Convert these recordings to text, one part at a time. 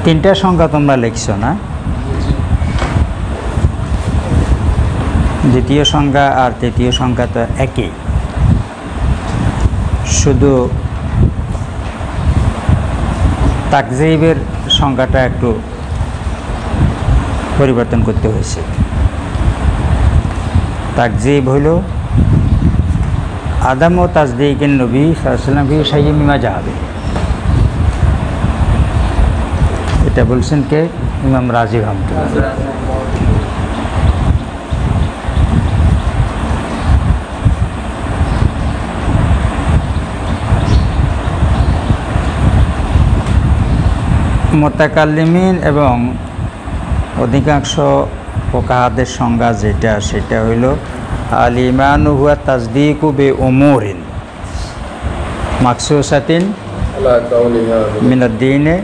তিনটা সংখ্যা তোমরা লিখছো না? দ্বিতীয় সংখ্যা আর তৃতীয় সংখ্যা তো একই, শুধু তাকজিবের সংখ্যাটা একটু পরিবর্তন করতে হয়েছে। তাকজিব হইল আদম ও তাসদীকের নবী সাল্লাল্লাহু আলাইহি ওয়াসাল্লাম ফি শাইইন মিম্মা জাআ বিহি। এটা বলছেন কে? ইমাম রাজি রহমাতুল্লাহ। মুতাকাল্লিমিন এবং অধিকাংশ ফুকাহাদের সংজ্ঞা যেটা, সেটা হইল আল ঈমানু হুয়া তাসদীকু বিউমুরিন মাকসুসাতিন মিনাদ-দীনে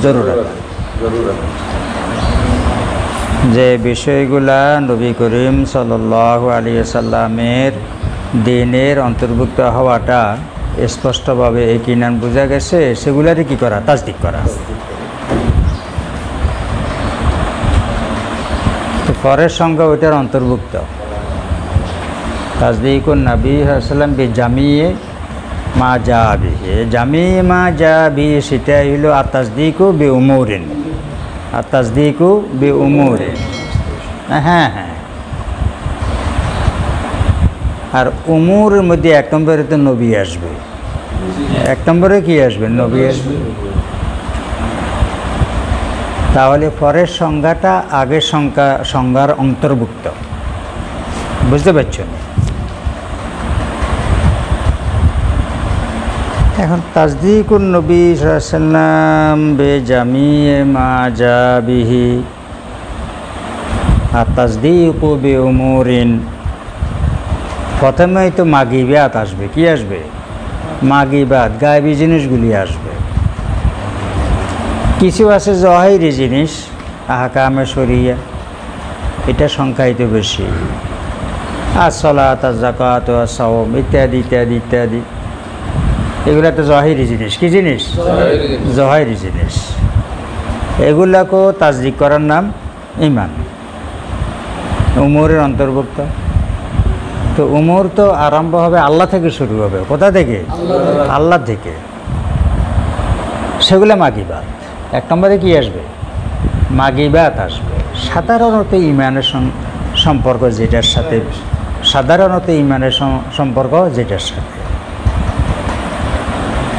জরুরাত, যে বিষয়গুলা নবী করিম সাল্লাল্লাহু আলাইহি ওয়াসাল্লামের দ্বীনের অন্তর্ভুক্ত হওয়াটা স্পষ্টভাবে ইয়াকিনান বোঝা গেছে, সেগুলারই কী করা? তাসদীক করা। পরের সংখ্যা ওইটার অন্তর্ভুক্ত। তাসদীকুন নবী সাল্লাল্লাহু আলাইহি ওয়াসাল্লাম বিজামিয়ে মা জাআ বিহি, জামিয়ে মা জাআ বিহি সেটা হইল আত-তাসদীকু বিউমুরিন, আত-তাসদীকু বিউমুরিন। হ্যাঁ হ্যাঁ, আর উমুরের মধ্যে এক নম্বরে তো নবী আসবে, এক নম্বরে কি আসবে? নবী আসবে। তাহলে পরের সংজ্ঞাটা আগের সংজ্ঞার অন্তর্ভুক্ত, বুঝতে পারছো? এখন তাসদীকুন নবী সাল্লাল্লাহু আলাইহি ওয়াসাল্লাম বিজামিয়ে মা জাআ বিহি আর তাসদীকু বিউমুরিন, প্রথমেই তো মাগিবাত আসবে। কি আসবে? মাগিবাত, গায়েবী জিনিসগুলি আসবে। কিছু আছে জহিরি জিনিস, আহকামে শরিয়া, এটা সংখ্যায়িত বেশি। as-সালাত, az-যাকাত, as-সাওম ইত্যাদি ইত্যাদি ইত্যাদি, এগুলো তো জহিরি জিনিস। কি জিনিস? জহিরি জিনিস। এগুলাকেও তাসদীক করার নাম ঈমান, উমরের অন্তর্ভুক্ত। তো উমর তো আরম্ভ হবে আল্লাহ থেকে, শুরু হবে কোথা থেকে? আল্লাহ থেকে। সেগুলো মাগিবাত। এক নম্বরে কি আসবে? মাগিবাত আসবে। সাধারণত ঈমানের সম্পর্ক যেটার সাথে, সাধারণত ঈমানের সম্পর্ক যেটার সাথে,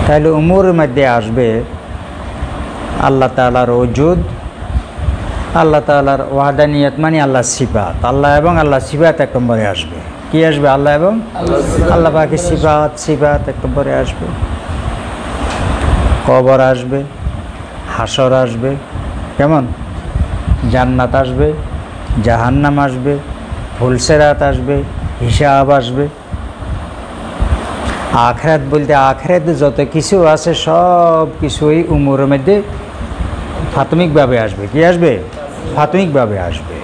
তাহলে উমরের মধ্যে আসবে আল্লাহ তাআলার ওজুদ, আল্লাহ তাআলার ওয়াহদানিয়ত, মানে আল্লাহর সিফাত। আল্লাহ এবং আল্লাহর সিফাত এক নম্বরে আসবে। কি আসবে? আল্লাহ এবং আল্লাহ পাকের সিফাত, সিফাত এক নম্বরে আসবে। কবর আসবে, হাসর আসবে, কেমন? জান্নাত আসবে, জাহান্নাম আসবে, ফুলসেরাত আসবে, হিসাব আসবে। আখিরাত বলতে আখিরাতে যত কিছু আছে সব কিছুই উমরের মধ্যে প্রাথমিকভাবে আসবে। কি আসবে? প্রাথমিকভাবে আসবে।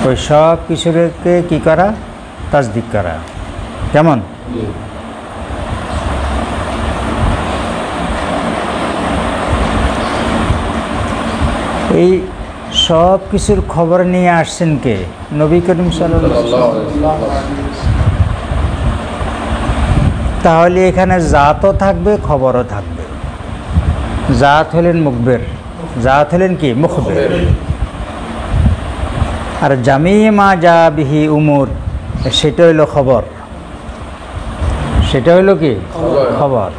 ওই সব কিছুকে কী করা? তাসদীক করা। কেমন? এই সব কিছুর খবর নিয়ে আসছেন কে? নবী করিম সাল্লাল্লাহু আলাইহি ওয়াসাল্লাম। তাহলে এখানে জাতও থাকবে, খবরও থাকবে। জাত হলেন মুখবের, জাত হলেন কি? মুখবের। আর জামিয়ে মা জাআ বিহি উমুর, সেটা হইল খবর। সেটা হইল কি? খবর,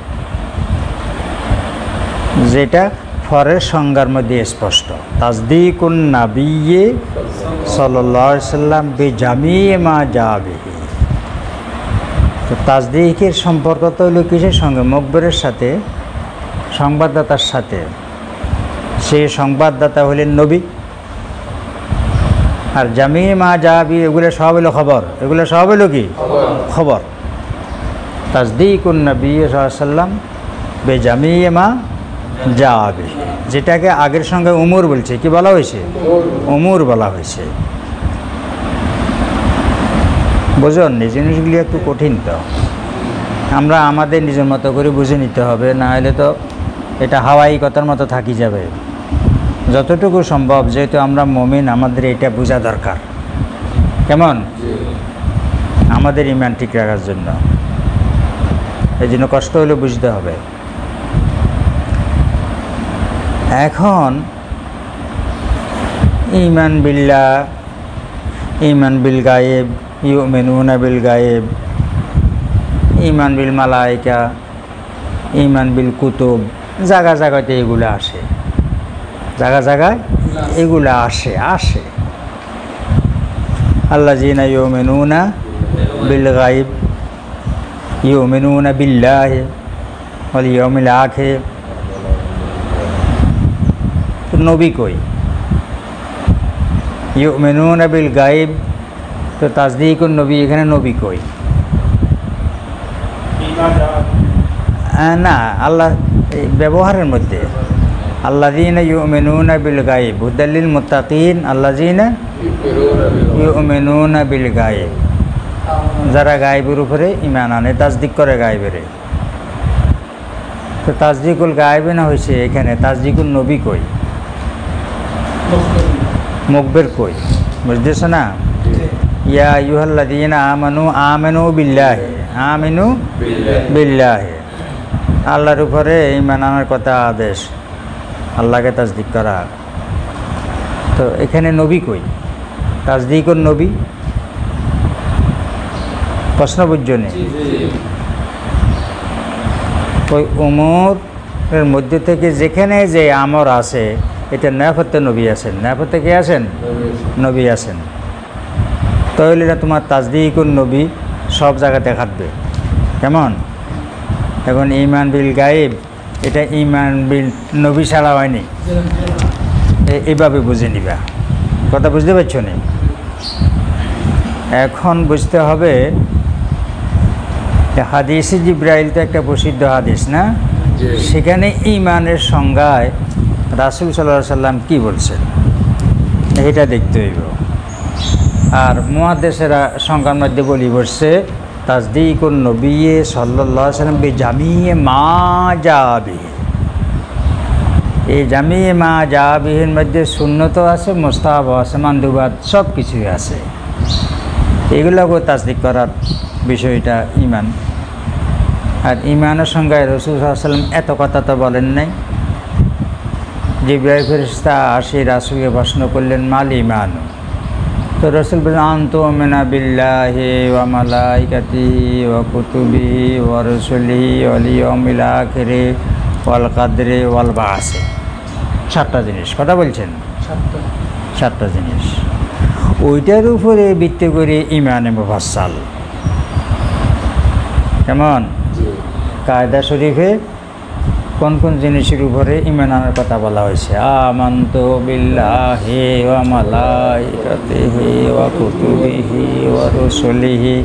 যেটা পরের সংজ্ঞার মধ্যে স্পষ্ট। তাসদীকুন নবিয়্যি সাল্লাল্লাহু আলাইহি ওয়াসাল্লাম বিজামিয়ে মা জাআ বিহি। তো তাসদীকের সম্পর্ক তো হইল কিসের সঙ্গে? মুখবিরের সাথে, সংবাদদাতার সাথে। সেই সংবাদদাতা হলেন নবী। আর জামিয়ে মা জাআ বিহি, এগুলো সব হইল খবর। এগুলো সব হইল কি? খবর। তাসদীকুন নবিয়্যি সাল্লাল্লাহু আলাইহি ওয়াসাল্লাম বিজামিয়ে মা জাআ বিহি, যেটাকে আগের সঙ্গে উমর বলছে। কি বলা হয়েছে? উমর বলা হয়েছে। বোঝেন? এই জিনিসগুলি একটু কঠিন তো। আমরা আমাদের নিজের মতো করে বুঝে নিতে হবে, না হলে তো এটা হাওয়াই কথার মতো থাকি যাবে। যতটুকু সম্ভব, যেহেতু আমরা মুমিন, আমাদের এটা বোঝা দরকার। কেমন? আমাদের ইমান ঠিক রাখার জন্য এই জন্য কষ্ট হলে বুঝতে হবে। এখন ঈমান বিল্লাহ, ঈমান বিল গায়েব, ইউমিনুনা বিল গায়েব, ঈমান বিল মালাইকা, ঈমান বিল কুতুব, জায়গা জায়গাতে এগুলো আসে, জায়গা জায়গায় এগুলো আসে। আল্লাযীনা ইউমিনুনা বিল গায়েব, ইউমিনুনা বিল্লাহি ওয়াল ইয়াউমিল আখির। নবী কই? ইউমিনুনা বিল গায়েব, তো তাসদীকুন নবী, এখানে নবী কই? না, আল্লাহ ব্যবহারের মধ্যে আল্লাযীনা ইউমিনুনা বিল গায়েব হুদাল লিল মুত্তাকিন, আল্লাযীনা ইউমিনুনা বিল গায়েব, যারা গায়েবের উপরে ঈমান আনে, তাসদিক করে গায়েবের। তো তাসদিকুল গায়েবে না হয়েছে এখানে, তাসদিকুল নবী কই? মুখবের কই? বুঝতেছ না? ইয়া আইয়ুহাল্লাযীনা আমানু বিল্লাহি, আমিনু বিল্লাহি, আল্লাহর উপরে ঈমান আনার কথা আদেশ, আল্লাহকে তাসদিক করা। তো এখানে নবী কই? তাসদিকুন নবী, প্রশ্ন বুঝজনে ওই উমরের মধ্যে থেকে যেখানে যে আমর আছে, এটা নেফতে নবী আছেন, নেফতে কে আছেন? নবী আছেন। তাহলে না তোমার তাসদীকুন নবী সব জায়গাতে খাটবে। কেমন? এখন ঈমান বিল গায়েব, এটা ঈমান বিল নবী ছাড়া হয়নি, এইভাবে বুঝে নিবা। কথা বুঝতে পারছো না? এখন বুঝতে হবে হাদিসে জিব্রাইল তো একটা প্রসিদ্ধ হাদিস না, সেখানে ঈমানের সংজ্ঞায় রাসূল সাল্লাল্লাহু আলাইহি সাল্লাম কী বলছেন এটা দেখতে হইব। আর মুহাদ্দিসেরা সংজ্ঞার মধ্যে বলি বসছে তাসদীকুন নবী সাল্লাল্লাহু আলাইহি ওয়াসাল্লাম বিজামিয়ে মা জাবিহি। এই জামিয়ে মা জাবিহির মধ্যে সুন্নত আছে, মুস্তাহাব আছে, মানদুবাত সব কিছুই আছে। এগুলোকে তাসদিক করার বিষয়টা ঈমান। আর ঈমানের সংজ্ঞায় রাসূল সাল্লাল্লাহু আলাইহি ওয়াসাল্লাম এত কথা তো বলেন নাই। জিবরাইল ফেরেশতা আসি রাসূলকে প্রশ্ন করলেন, মাল ঈমান? তো রাসূল বললেন, আনতুমিনা বিল্লাহি ওয়া মালাইকাতিহি ওয়া কুতুবিহি ওয়া রুসুলিহি ওয়াল ইয়াউমিল আখিরি ওয়াল কদরি ওয়াল বাসি। 7টা জিনিস কথা বলছেন, 7টা জিনিস। ওইটার উপরে ভিত্তি করে ঈমানে মুফাসসাল। কেমন? কায়দা শরীফে কোন কোন জিনিসের উপরে ঈমান আনার কথা বলা হয়েছে? আমানতু বিল্লাহি ওয়া মালাইকাতিহি ওয়া কুতুবিহি ওয়া রুসুলিহি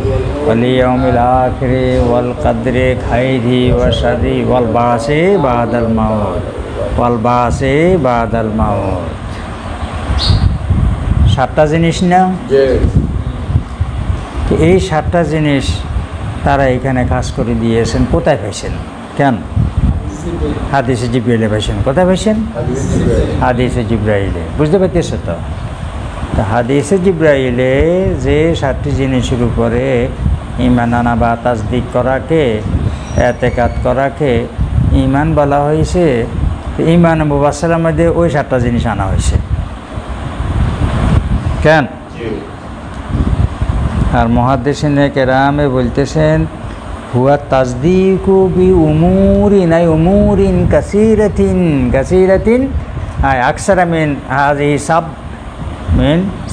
ওয়াল ইয়াউমিল আখিরি ওয়াল কদরি খাইরিহি ওয়া শাররিহি ওয়াল বাসি বাদাল মাউত, ওয়াল বাসি বাদাল মাউত। 7টা জিনিস না? এই 7টা জিনিস তারা এখানে কাজ করে দিয়েছেন। কোথায় পাইছেন? কেন? হাদিসে জিবরাইলে পাইছেন। কোথায় পাইছেন? হাদিসে জিবরাইলে। বুঝতে পারতেছ তো? হাদিসে জিবরাইলে যে 7টি জিনিসের উপরে ঈমান আনা বা তাসদিক করাকে, এতেকাদ করাকে ঈমান বলা হয়েছে, ঈমান মুফাসসালের মধ্যে ওই 7টা জিনিস আনা হয়েছে। কেন? আর মুহাদ্দিসিনে কেরামে বলতেছেন, হুয়া তাসদীকু বি উমুরিন, আই উমুরিন কাসীরাতিন আই আকসারা মিন হাযিহি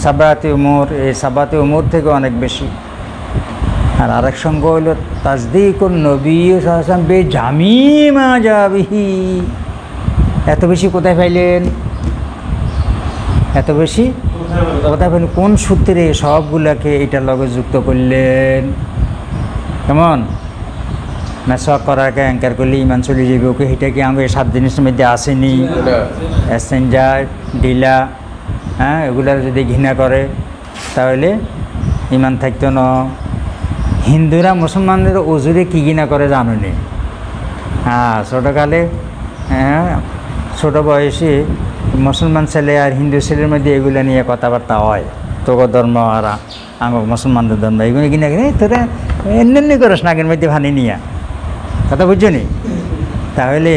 সাবআতি উমুর, এই 7টি উমুর থেকে অনেক বেশি। আর আরেক সঙ্গ হইল তাসদীকুন নবী সাল্লাল্লাহু আলাইহি ওয়াসাল্লাম বিজামিই মা জাবিহি। এত বেশি কোথায় পাইলেন? এত বেশি কোথায় পাইলেন? কোন সূত্রে সবগুলাকে এটার লগে যুক্ত করলেন? কেমন? মেসওয়াক করাকে অ্যাঙ্কার করলে ঈমান চলে যাবে, ওকে এটা কি আমাকে 7 জিনিসের মধ্যে আসেনি? এসেঞ্জার ডিলা, এগুলার যদি ঘৃণা করে তাহলে ঈমান থাকতো না। হিন্দুরা মুসলমানদের ওজুরে কী কিনা করে জানুনি। হ্যাঁ, ছোটোকালে ছোটো বয়সে মুসলমান ছেলে আর হিন্দু ছেলের মধ্যে এগুলো নিয়ে কথাবার্তা হয়, তোর ধর্ম আর আমার মুসলমানদের ধর্ম এগুলো কিনা কিনে তোরা এমনি করিস নাকের মধ্যে ভানি নিয়ে, কথা বুঝছো নি? তাহলে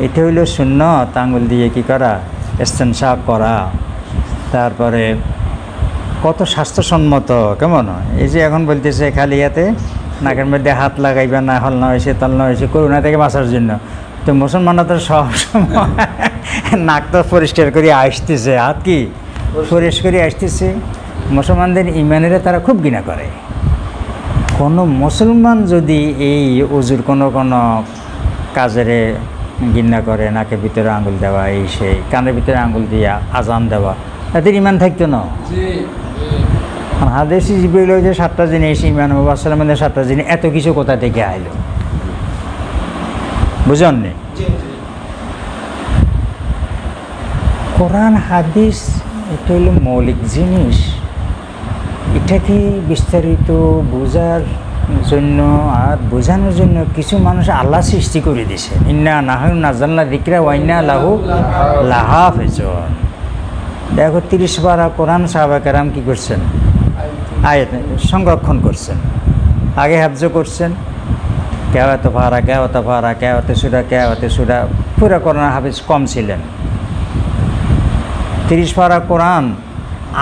এটা হইল সুন্নত, আঙুল দিয়ে কি করা, ইস্তেনশাক করা। তারপরে কত স্বাস্থ্যসম্মত, কেমন এই যে এখন বলতেছে খালি ইয়াতে নাকের মধ্যে হাত লাগাইবা না, হল না হয়েছে তল না হয়েছে, করোনা থেকে বাঁচার জন্য। তো মুসলমানরা তো সবসময় নাক তো পরিষ্কার করে আসতেছে, হাত কি পরিষ্কার করে আসতেছে। মুসলমানদের ইমানেরা তারা খুব ঘৃণা করে। কোনো মুসলমান যদি এই ওজুর কোনো কাজের ঘৃণা করে, নাকের ভিতরে আঙুল দেওয়া, এই সেই কানের ভিতরে আঙুল দিয়া আজান দেওয়া, তাদের ইমান থাকতো না। হাদিসে জিবরিল যে 7টা জিনিস, ইমান মুবাশশারামের 7টা জিনিস, এত কিছু কোথা থেকে আইলো বুঝেননি? কোরআন হাদিস এটা হলো মৌলিক জিনিস। এটাকে বিস্তারিত বোঝার জন্য আর বোঝানোর জন্য কিছু মানুষ আল্লাহ সৃষ্টি করে দিয়েছে। ইন্না নাহনু নাযালনা যিকরা ওয়া ইন্না লাহু লাহাফিজুন। দেখো 30 পারা কোরআন সাহাবা কেরাম কী করছেন, আয়াত সংরক্ষণ করছেন, আগে হাফজ করছেন, কেওয়াতে পারা কেওয়াতে পারা কেওয়াতে সুরা পুরা কোরআন হাফিজ কম ছিলেন। 30 পারা কোরআন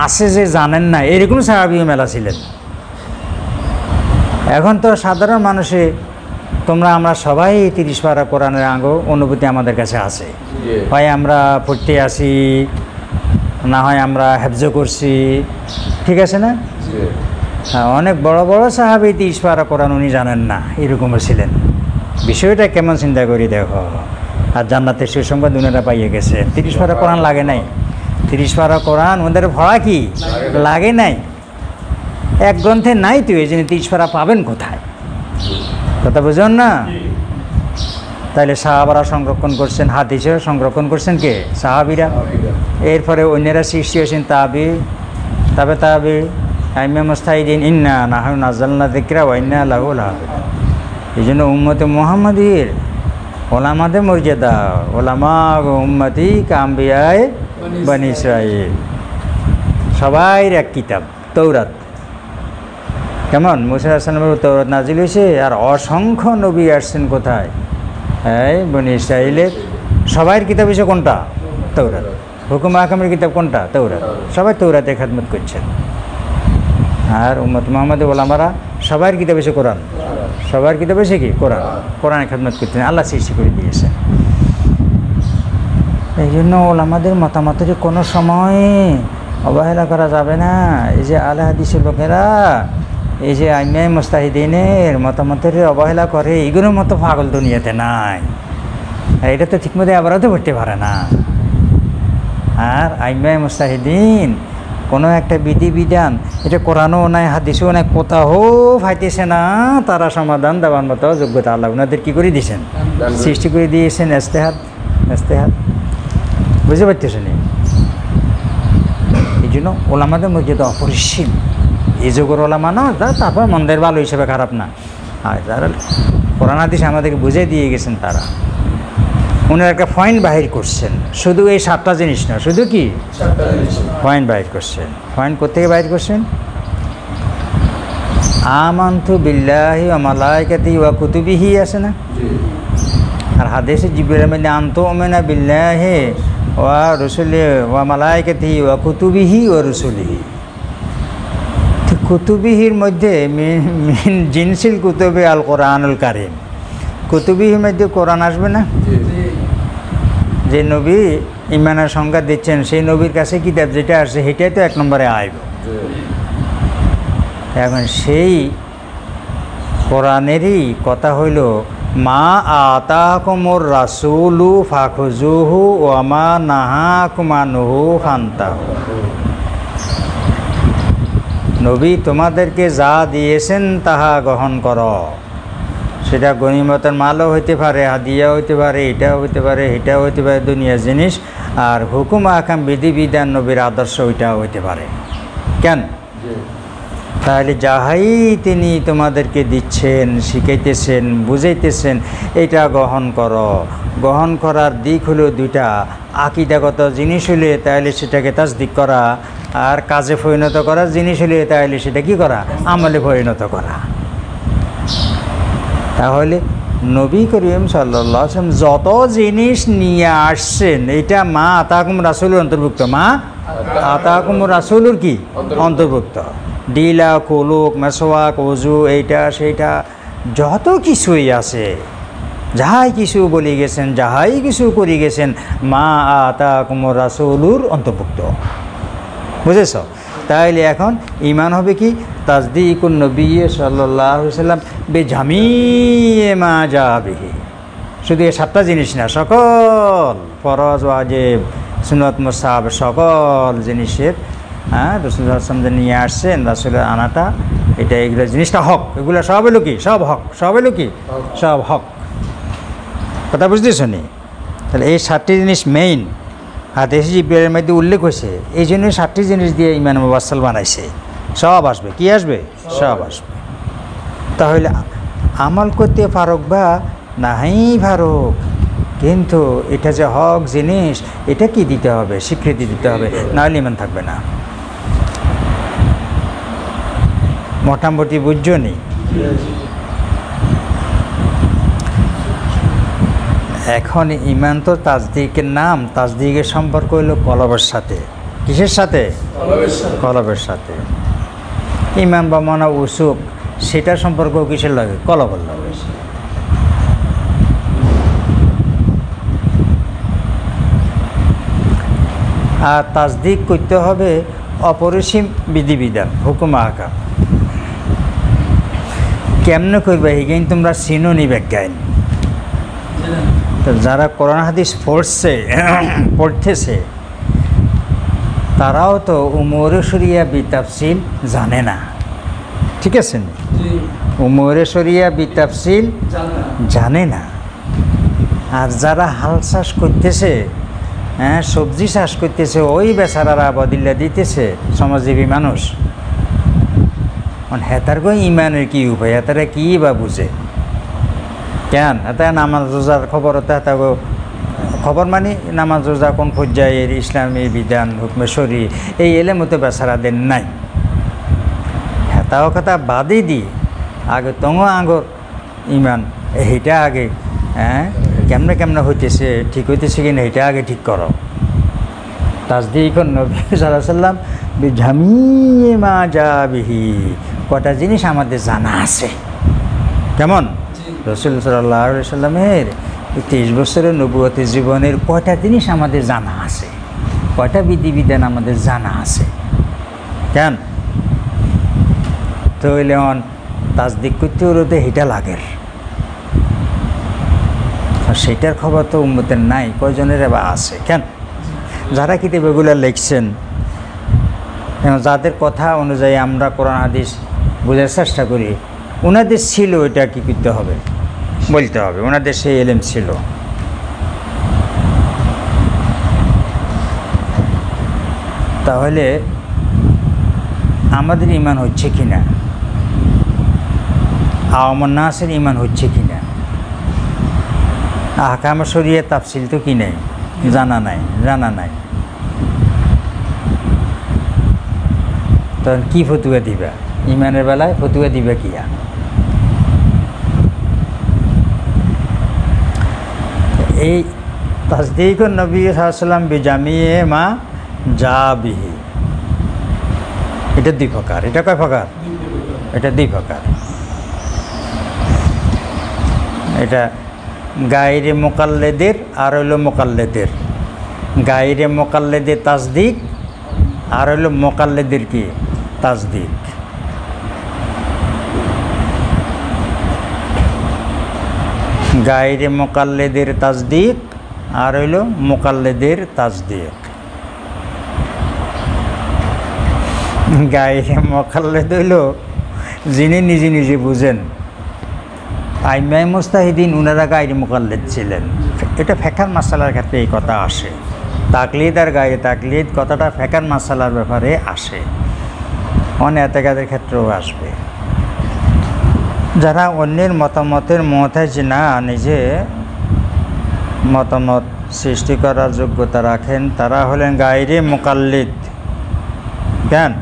আছে যে জানেন না এরকম সাহাবীও মেলা ছিলেন। এখন তো সাধারণ মানুষে আমরা সবাই 30 পারা কোরআনের অনুভূতি আমাদের কাছে আছে, হয় আমরা পড়তে আসি, না হয় আমরা হেফজ করছি, ঠিক আছে না? হ্যাঁ, অনেক বড় বড় সাহাবী 30 পারা কোরআন উনি জানেন না, এরকমও ছিলেন। বিষয়টা কেমন চিন্তা করি দেখো। আর জান্নাতের সুসংবাদ দুনিয়াটা পাইয়ে গেছে। 30 পারা কোরআন লাগে নাই, 30 পারা কোরআন ওদের ভরা কি লাগে নাই, এক গ্রন্থে নাই। তো এই জন্য 30 পারা পাবেন কোথায়, কথা বুঝুন না? তাইলে সাহাবারা সংরক্ষণ করছেন, হাদিসে সংরক্ষণ করছেন কে? সাহাবীরা। এরপরে অন্যরা সৃষ্টি হয়েছেন তাবি, আইমা মুস্তাহিদিন, ইন্না নাহনু নাযালনা যিকরা ওয়া ইন্না লাহু লাহাফিজুন। এই জন্য উম্মতে মুহাম্মাদির ওলামাদের মর্যাদা, ওলামা উম্মতি কাম্বিয়ায় বনি ইসরাইল, সবাই এক কিতাব তৌরাত। কেমন মুসা আলাইহিস সালামের তৌরাত নাজিল হয়েছে, আর অসংখ্য নবী আসছেন কোথায়? এই বনি ইসরাইলের। সবাই কিতাব হয়েছে কোনটা? তৌরাত। হুকুম আহকামের কিতাব কোনটা? তৌরাত। সবাই তৌরাতে খেদমত করছেন। আর উম্মত মুহাম্মাদের ওলামারা সবার কিতাব হয়েছে কোরআন, সবার কিতাব হয়েছে কি? কোরআন। কোরআনে খেদমত করতেন, আল্লাহ সৃষ্টি করে দিয়েছেন। এই জন্য ওলামাদের মতামতের কোনো সময় অবহেলা করা যাবে না। এই যে আলে হাদিসের লোকেরা, এই যে আইমা মুস্তাহিদিনের মতামতের অবহেলা করে, এগুলোর মতো পাগল দুনিয়াতে নাই। এটা তো ঠিকমতো আবারও তো পড়তে পারে না। আর আইমা মুস্তাহিদিন কোনো একটা বিধিবিধান, এটা কোরআনও নাই হাদিসও নাই, কোথাও ফাইতেছে না, তারা সমাধান দেওয়ার মতো যোগ্যতা আল্লাহ ওনাদের কী করে দিয়েছেন, সৃষ্টি করে দিয়েছেন। ইজতিহাদ বুঝতে পারতেছেন? এই জন্য ওলামাদের মর্যাদা অপরিসীম। এই যুগের ওলামা না, তারপর মন্দের ভালো হিসেবে খারাপ না, আর যারা কোরআন হাদিস আমাদেরকে বুঝে দিয়ে গেছেন, তারা উনার একটা পয়েন্ট বাহির করছেন। শুধু এই 7টা জিনিস না, শুধু কি পয়েন্ট বাহির করছেন। পয়েন্ট কোথেকে বাহির করছেন? আমানতু বিল্লাহি ওয়া মালাইকাতিহি ওয়া কুতুবিহি আছে না? আর হাদিসে জিবরিলের মধ্যে আনতুমিনা বিল্লাহি ওয়া রুসুলিহি ওয়া মালাইকাতিহি ওয়া কুতুবিহি ওয়া রুসুলিহি। কুতুবিহির মধ্যে মিন জিনসিল কুতুবে আল কোরআনুল কারীম। কুতুবিহির মধ্যে কোরআন আসবে না? যে নবী ইমানের সংজ্ঞা দিচ্ছেন, সেই নবীর কাছে কিতাব যেটা আসছে সেটাই তো 1 নম্বরে আইব। এখন সেই কোরআনেরই কথা হইল, মা আতাকুমুর রাসূলু ফাখুযুহু ওয়া মা নাহাকুম আনহু ফান্তাহু। নবী তোমাদেরকে যা দিয়েছেন তাহা গ্রহণ করো। সেটা গনিমতের মালও হইতে পারে, হাদিয়া হইতে পারে, এটাও হইতে পারে, এটাও হইতে পারে, দুনিয়ার জিনিস। আর হুকুম আহকাম বিধিবিধান নবীর আদর্শ ওইটাও হইতে পারে। কেন? তাহলে যাহাই তিনি তোমাদেরকে দিচ্ছেন, শিখাইতেছেন, বুঝাইতেছেন, এটা গ্রহণ করো। গ্রহণ করার দিক হলো দুইটা, আকীদাগত জিনিস হলে তাহলে সেটাকে তাসদিক করা, আর কাজে পরিণত করার জিনিস হলে তাহলে সেটা কি করা, আমলে পরিণত করা। তাহলে নবী করিম সাল্লাল্লাহু আলাইহি ওয়াসাল্লাম যত জিনিস নিয়ে আসছেন এটা মা আতাকুম রাসূলুর অন্তর্ভুক্ত, মা আতাকুম রাসূলুর কি অন্তর্ভুক্ত। ডিলা, কুলুক, মেসওয়াক, ওযু, এইটা সেইটা যত কিছুই আছে, যাহাই কিছু বলি গেছেন, যাহাই কিছু করি গেছেন, মা আতাকুম রাসূলুর অন্তর্ভুক্ত। বুঝেছ? তাইলে এখন ঈমান হবে কি, তাসদীকুন নবী সাল্লাল্লাহু আলাইহি ওয়াসাল্লাম বিজামিয়ে মা জাআ বিহি। শুধু এই 7টা জিনিস না, সকল ফরজ, ওয়াজিব, সুন্নাত, মুস্তাহাব সকল জিনিসের রাসূলুল্লাহ সাল্লাল্লাহু আলাইহি ওয়াসাল্লাম নিয়ে আসছেন, রাসূলের আনাটা এটা, এগুলো জিনিসটা হক, এগুলো সব হলো কি, সব হক, সব হলো কি, সব হক। কথা বুঝতেছ নি? তাহলে এই 7টি জিনিস মেইন হাদিসে জিবরিলের মধ্যে উল্লেখ হয়েছে, এই জন্য 7টি জিনিস দিয়ে ঈমান মুফাসসাল বানাইছে। সব আসবে, কি আসবে, সব আসবে। তাহলে আমল করতে পারুক বা নাই পারুক, কিন্তু এটা যে হক জিনিস, এটা কি দিতে হবে, স্বীকৃতি দিতে হবে, নাহলে ঈমান থাকবে না। মোটামুটি বুঝছো নি? এখন ঈমান তো তাসদিকের নাম, তাসদিকের সম্পর্ক হলো কলবের সাথে। কিসের সাথে? কলবের সাথে। ঈমান বা মনা উসুক, সেটা সম্পর্ক কিসের লাগে? কলবের লাগে। আর তাসদিক করতে হবে অপরিসীম বিধিবিধান, হুকুম আহকাম। কেমনে করবে এগেইন তোমরা চিনো নি বিজ্ঞান। তো যারা কোরআন হাদিস পড়তেছে তারাও তো উমরে শরিয়া বিতাফসিল জানে না, ঠিক আছে? উমরে শরিয়া বিতাফসিল জানে না। আর যারা হাল চাষ করতেছে, সবজি চাষ করতেছে, ওই বেচারারা বদিল্লা দিতেছে সমাজজীবী মানুষ। হেতার গো ইমানের কি উপায়, হেতারা কি বা বুঝে কেন? এটা নামাজ রোজার খবর, খবর মানে নামাজ রোজা কোন পর্যায়ের, ইসলামী বিধান, হুকমে শরী, এই এলেমতো বেচারাদের নাই। হেতাও কথা বাদই দি, আগে তঙ আগর ইমান এইটা আগে, কেমনে কেমনে হইতেছে, ঠিক হইতেছে কিনা এইটা আগে ঠিক করো। তাসদীকুন নবী সাল্লাল্লাহু আলাইহি ওয়াসাল্লাম বিজামিয়ে মা জাআ বিহি, কটা জিনিস আমাদের জানা আছে। কেমন? রাসূল সাল্লাল্লাহু আলাইহি ওয়াসাল্লামের 23 বছরের নবুয়তের জীবনের কয়টা জিনিস আমাদের জানা আছে, কয়টা বিধিবিধান আমাদের জানা আছে। কেন? তো এলেন তাসদিক করতে হলে তো এটা লাগের, আর সেটার খবর তো উম্মতের নাই, কয়জনের এবার আছে। কেন? যারা কিতাব এগুলো লিখছেন, যাদের কথা অনুযায়ী আমরা কোরআন হাদিস বোঝার চেষ্টা করি, ওনাদের ছিল, এটা কি করতে হবে, বলতে হবে, ওনাদের সেই এলেম ছিল। তাহলে আমাদের ঈমান হচ্ছে কিনা, আওয়ামুন নাসের ঈমান হচ্ছে কিনা, আহকাম শরিয়া তাফসিল তো কি নাই, জানা নাই। তখন কি ফতুয়া দিবা? ঈমানের বেলায় ফতুয়া দিবা কিয়া? এই তাসদীকুন নবী সাল্লাল্লাহু আলাইহি ওয়াসাল্লাম বিজামিয়ে মা জাআ বিহি, এটা 2 প্রকার। এটা কয় প্রকার? এটা 2 প্রকার। এটা গায়রে মুকাল্লিদের আর হইল মুকাল্লিদের। গায়রে মুকাল্লিদের তাসদিক আর হইল মুকাল্লিদের কি তাসদিক। গায়রে মুকাল্লিদের তাসদিক আর হইল মুকাল্লিদের তাসদিক। গায়রে মুকাল্লিদ হইল যিনি নিজে নিজে বুঝেন। আইমায়ে মুজতাহিদিন উনারা গায়রে মুকাল্লিদ ছিলেন। এটা ফিকহের মাসালার ক্ষেত্রে এই কথা আসে। তাকলিদ আর গায়রে তাকলিদ কথাটা ফিকহের মাসালার ব্যাপারে আসে। অনেতেকাদের ক্ষেত্রেও আসবে। যারা অন্যের মতামতের মতাজ না নিজে মতামত সৃষ্টি করার যোগ্যতা রাখেন, তারা হলেন গায়রে মুকাল্লিদ। কেন?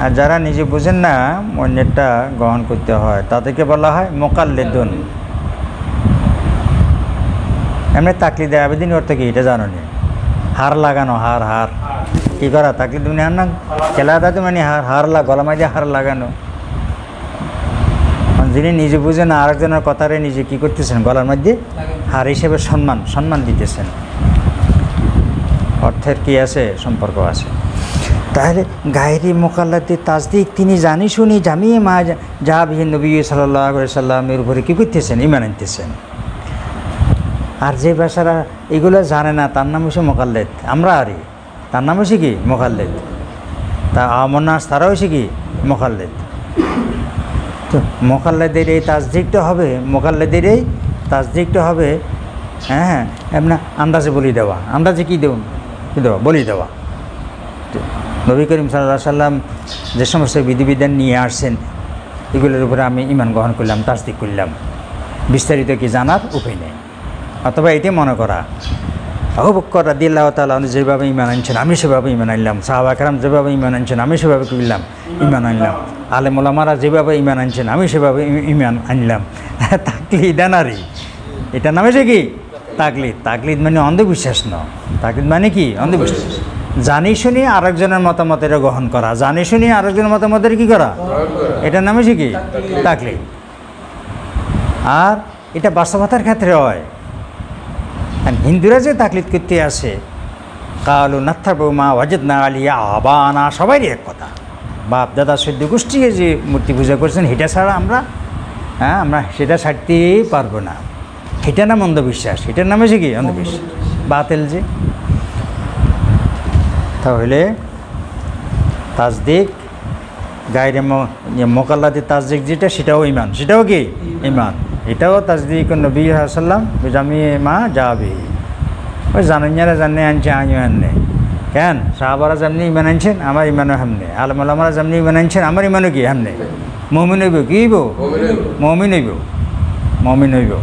আর যারা নিজে বুঝেন না অন্যেরটা গ্রহণ করতে হয়, তাদেরকে বলা হয় মুকাল্লিদুন। এমনি তাকলিদে আবেদিন অর্থ কি এটা জানো নি? হার লাগানো, হার কি করা? তাকলিদ মানে হার না, খেলাটা মানে হার গলা মাঝে হার লাগানো। যিনি নিজে বুঝেন না আরেকজনের কথারে নিজে কি করতেছেন? গলার মধ্যে হার হিসেবে সম্মান দিতেছেন। অর্থের কি আছে? সম্পর্ক আছে। তাহলে গায়রি মুকাল্লাদি তাসদিক, তিনি জানি শুনি জামিয়ে মা জাহাবিহি নবী সাল্লাল্লাহু আলাইহি সাল্লামের উপরে কী করতেছেন? ঈমান আনতেছেন। আর যে বেচারা এগুলো জানে না তার নাম হচ্ছে মুকাল্লিদ। আমরা আরই তার নাম হচ্ছে কি? মুকাল্লিদ। তা আমন্নাস তারা হচ্ছে কি? মুকাল্লিদ। তো মুকাল্লিদের এই তাসদিকটা হবে, মুকাল্লিদের এই তাসদিকটা হবে হ্যাঁ এমনি আন্দাজে বলি দেওয়া। আন্দাজে কী দেব? কী দেওয়া? বলি দেওয়া। নবী করিম সাল্লাল্লাহু আলাইহি সাল্লাম যে সমস্ত বিধিবিধান নিয়ে আসছেন এগুলোর উপরে আমি ঈমান গ্রহণ করলাম, তাসদিক করলাম। বিস্তারিত কি জানার উপায় নেই। অথবা এটাই মনে করা আবু বকর রাদিয়াল্লাহু তাআলা যেভাবে ঈমান আনছেন আমি সেভাবে ঈমান আনলাম, সাহাবা কেরাম যেভাবে ঈমান আনছেন আমি সেভাবে করলাম, ঈমান আনলাম, আলেম ওলামারা যেভাবে ঈমান আনছেন আমি সেভাবে ঈমান আনলাম। তাকলিদ আনারি, এটার নামে যে কি? তাকলিদ। তাকলিদ মানে অন্ধবিশ্বাস নয়। তাকলিদ মানে কি? অন্ধবিশ্বাস। জানি শুনি আরেকজনের মতামতের গ্রহণ করা, জানি শুনি আরেকজনের মতামতের কি করা? এটার নামে যে কি? তাকলিদ। আর এটা বাস্তবতার ক্ষেত্রে হয়। হিন্দুরা যে তাকলিদ করতে আসে কালু নাত্থাবু মা ওয়াজাদনা আলিয়া আবানা, সবারই এক কথা। বাপ দাদা সদ্য গোষ্ঠীকে যে মূর্তি পূজা করছেন সেটা ছাড়া আমরা আমরা সেটা ছাড়তেই পারবো না। সেটার নাম অন্ধবিশ্বাস। এটার নামে যে কি? অন্ধবিশ্বাস, বাতিল। যে তাহলে তাসদিক গায়রে মুকাল্লাদি তাসদিক যেটা সেটাও ঈমান, সেটাও কি? ঈমান। এটাও তাসদিক নবী সাল্লাল্লাহু আলাইহি সাল্লাম জামিয়ে মা জাবিহি। ওই জানাইয়ারা জানে আনছে আমিও আননে। কেন? সাহাবারা যেমনি ঈমান আনছেন আমার ঈমানও হামনে, আলেম ওলামারা যেমনি ঈমান আনছেন আমার ঈমানও কি? হামনে। মুমিন হইব। কি হইব? মুমিন হইব। মুমিন হইব।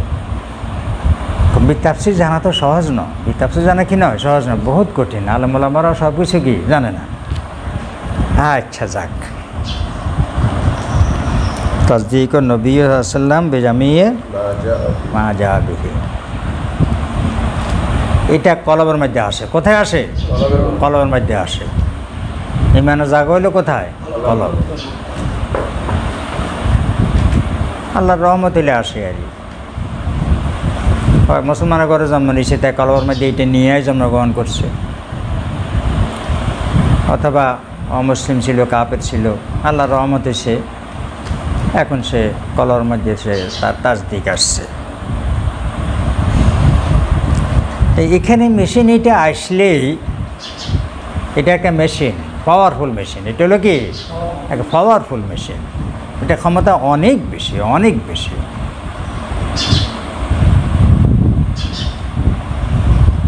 তাফসীর জানা তো সহজ নয়। তাফসীর জানা কি নয়? সহজ নয়, বহুত কঠিন। আলেম ওলামারা সব কিছু কি জানে না। আচ্ছা যাক, তাসদিক নবী সাল্লাল্লাহু আলাইহি সাল্লাম বেজামিয়ে মা জাবিহি, এটা কলবের মধ্যে আসে। কোথায় আসে? কলবের মধ্যে আসে। ঈমানের জায়গা হইল কোথায়? কলব। আল্লাহর রহমত হইলে আসে। আর মুসলমানের ঘরে জন্ম নিয়েছে তাই কলবের মধ্যে এটা নিয়ে জন্মগ্রহণ করছে। অথবা অমুসলিম ছিল, কাফের ছিল, আল্লাহর রহমতে সে এখন সে কলবের মধ্যে সে তার তাসদিক আসছে। এখানে মেশিন এটা আসলেই, এটা একটা মেশিন, পাওয়ারফুল মেশিন। এটা হলো কি? একটা পাওয়ারফুল মেশিন। এটা ক্ষমতা অনেক বেশি, অনেক বেশি।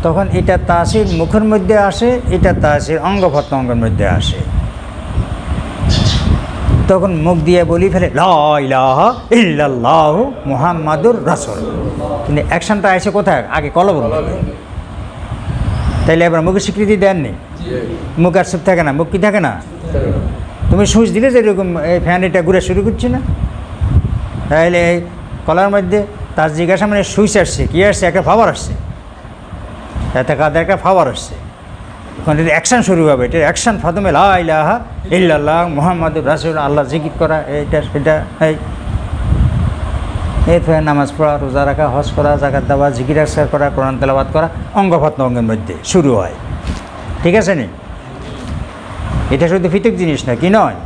তখন এটা তাসির মুখের মধ্যে আসে, এটা তাসির অঙ্গ প্রত্যঙ্গের মধ্যে আসে। তখন মুখ দিয়ে বলি ফেলে লা ইলাহা ইল্লাল্লাহু মুহাম্মাদুর রাসূল, কিন্তু অ্যাকশনটা আসে কোথায়? আগে কলবের মধ্যে। তাইলে এবার মুখে স্বীকৃতি দেননি, মুখ আর চুপ থাকে না, মুখ কি থাকে না? তুমি সুইচ দিলে যেরকম এই ফ্যান এটা ঘুরে শুরু করছি না, তাহলে এই কলার মধ্যে তার জিজ্ঞাসা মানে সুইচ আসছে, কী আসছে? একটা পাওয়ার আসছে, এতে কাদের একটা পাওয়ার আসছে। এখন যদি অ্যাকশান শুরু হবে, এটা অ্যাকশান প্রথমে লা ইলাহা ইল্লাল্লাহ মুহাম্মাদুর রাসূল, আল্লাহ জিকির করা, এইটা সেটা, এরপরে নামাজ পড়া, রোজা রাখা, হজ করা, জাকাত দেওয়া, জিকির আজকার করা, কোরআন তেলাওয়াত করা, অঙ্গ প্রত্যঙ্গের মধ্যে শুরু হয়। ঠিক আছে নি? এটা শুধু পৃথক জিনিস না, কি নয়?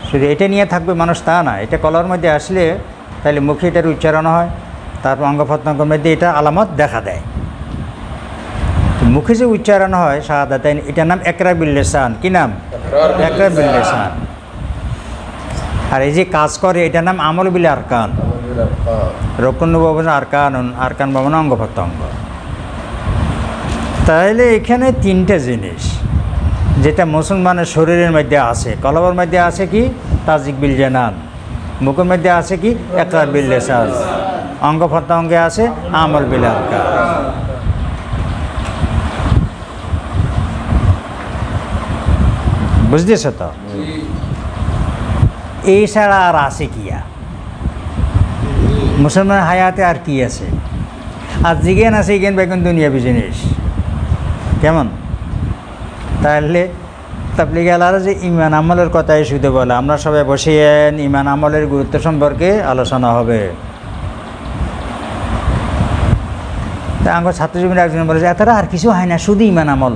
শুধু এটা নিয়ে থাকবে মানুষ তা না। এটা কলার মধ্যে আসলে তাহলে মুখে এটার উচ্চারণ হয়, তারপর অঙ্গ প্রত্যঙ্গের মধ্যে এটা আলামত দেখা দেয়। মুখে যে উচ্চারণ হয় শাহাদাতাইন, এটার নাম ইকরার বিল লিসান। কি নাম? ইকরার বিল লিসান। আর এই যে কাজ করে এটার নাম আমল বিল আরকান। রুকুন ভবন আরকান, আরকান ভবন অঙ্গ প্রত্যঙ্গ। তাহলে এখানে তিনটা জিনিস। যেটা মুসলমানের শরীরের মধ্যে আছে। কলবের মধ্যে আছে কি তাসদিক বিল জানান, মুখের মধ্যে আছে কি ইকরার বিল লিসান, অঙ্গ প্রত্যঙ্গে আছে আমল বিল আরকান। বুঝতেছ তো? এই ছাড়া আর আছে কি? মুসলমান হায়াতে আর কি আছে? আর জিজ্ঞেন আছে ইগেন বেগুন দুনিয়াবি জিনিস কেমন? তাহলে তাবলিগ আলারা যে ইমান আমলের কথাই শুধু বলে, আমরা সবাই বসিয়েন ইমান আমলের গুরুত্ব সম্পর্কে আলোচনা হবে। তা আমার ছাত্রজীবীরা একজন বলে যে এতটা আর কিছু হয় না, শুধু ইমান আমল।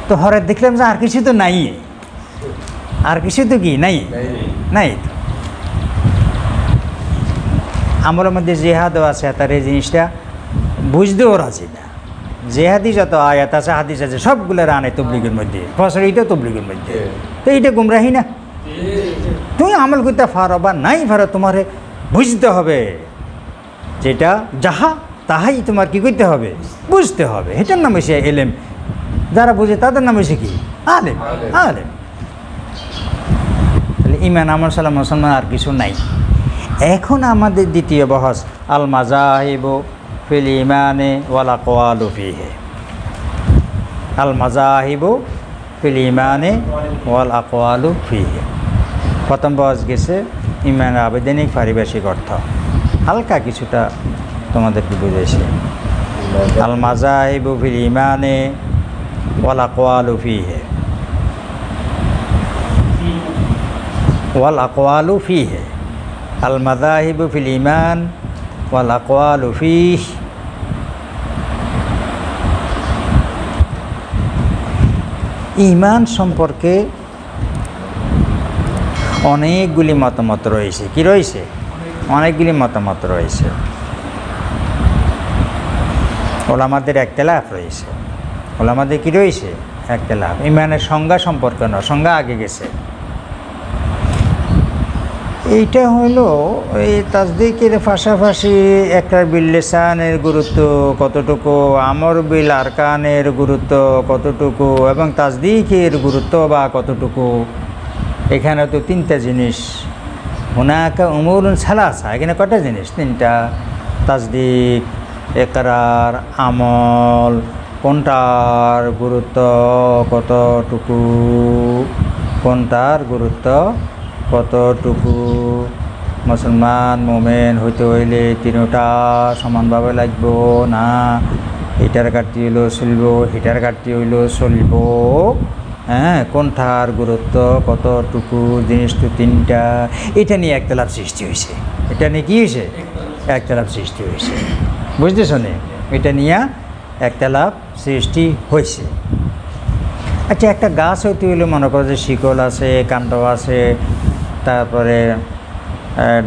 তো হরে দেখলাম যে আর কিছু তো নাই, আর কিছু তো কি নাই, নাই তো। আমলের মধ্যে জেহাদও আছে, তার এই জিনিসটা বুঝতেও রাজি না। জেহাদি যত আয়াত আছে হাদিস আছে সবগুলোর আনে তবলিগের মধ্যে, ফসল এইটাও তবলিগের মধ্যে। তো এইটা গুমরাহি না? তুমি আমল করতে পারো বা নাই পারো, তোমার বুঝতে হবে। যেটা যাহা তাহাই তোমার কি করতে হবে, বুঝতে হবে। এটার নাম হয়েছে এলেম। যারা বুঝে তাদের নাম হয়েছে কি আলেম। আলেম। তাহলে ইমান আমল সালাম মুসলমান আর কিছু নাই। এখন আমাদের দ্বিতীয় বহস আল মাযাহিবু ফিল ইমানে ওয়াল আকওয়ালু ফিহি। আল মাযাহিবু ফিল ইমানে ওয়াল আকওয়ালু ফিহি। প্রথম বহস গেছে ইমানের আবেদনিক পারিভাষিক অর্থ, হালকা কিছুটা তোমাদেরকে বুঝেছে। আল মাযাহিবু ফিল ইমানে ওয়াল আকওয়ালু ফিহি ওয়াল আকওয়ালু ফিহি। আল মাযাহিবু ফিল ইমান ওয়াল আকওয়ালু ফিহি। ঈমান সম্পর্কে অনেকগুলি মতামত রয়েছে। কি রয়েছে? অনেকগুলি মতামত রয়েছে। ওলামাদের একতলাফ রয়েছে। ওলামাদের কি রয়েছে? একতলাফ। ঈমানের সংজ্ঞা সম্পর্কে না, সংজ্ঞা আগে গেছে। এইটা হলো এই তাসদিকের পাশাপাশি ইকরার বিল লিসানের গুরুত্ব কতটুকু, আমল বিল আরকানের গুরুত্ব কতটুকু, এবং তাসদিকের গুরুত্ব বা কতটুকু। এখানে তো তিনটা জিনিস। হুনাকা উমুরুন সালাসা, এখানে কটা জিনিস? তিনটা। তাসদিক, ইকরার, আমল। কোনটার গুরুত্ব কতটুকু, কোনটার গুরুত্ব কতটুকু। মুসলমান মোমেন হইতে হইলে তিনটা সমানভাবে লাগব না? এটার ঘাটতি হইলো চলব, এটার ঘাটতি হইলো চলব। হ্যাঁ, কোনটার গুরুত্ব কতটুকু, জিনিস তো তিনটা। এটা নিয়ে একতলাপ সৃষ্টি হয়েছে। এটা নিয়ে কী হয়েছে? একতলাপ সৃষ্টি হয়েছে। বুঝতেছ নে? এটা নিয়ে একতলাপ সৃষ্টি হয়েছে। আচ্ছা, একটা গাছ হইতে হইলে মনে করো যে শিকল আছে, কাণ্ড আছে, তারপরে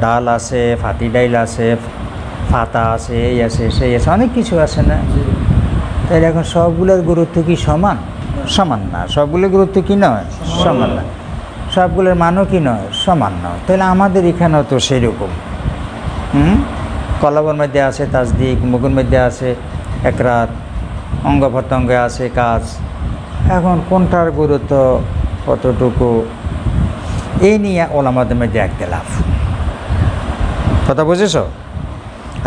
ডাল আছে, ফাতি ডাইল আছে, পাতা আছে, এই আছে সেই আছে, অনেক কিছু আছে না? তাই এখন সবগুলোর গুরুত্ব কি সমান? সমান না। সবগুলোর গুরুত্ব কি নয়? সমান না। সবগুলোর মানও কি নয়? সমান নয়। তাহলে আমাদের এখানেও তো সেরকম। কলবের মধ্যে আছে তাসদিক, মুখের মধ্যে আছে ইকরার, অঙ্গ প্রত্যঙ্গে আছে কাজ। এখন কোনটার গুরুত্ব কতটুকু, এই নিয়ে ওলামাদের মধ্যে একতলাফ। কথা বুঝেছ?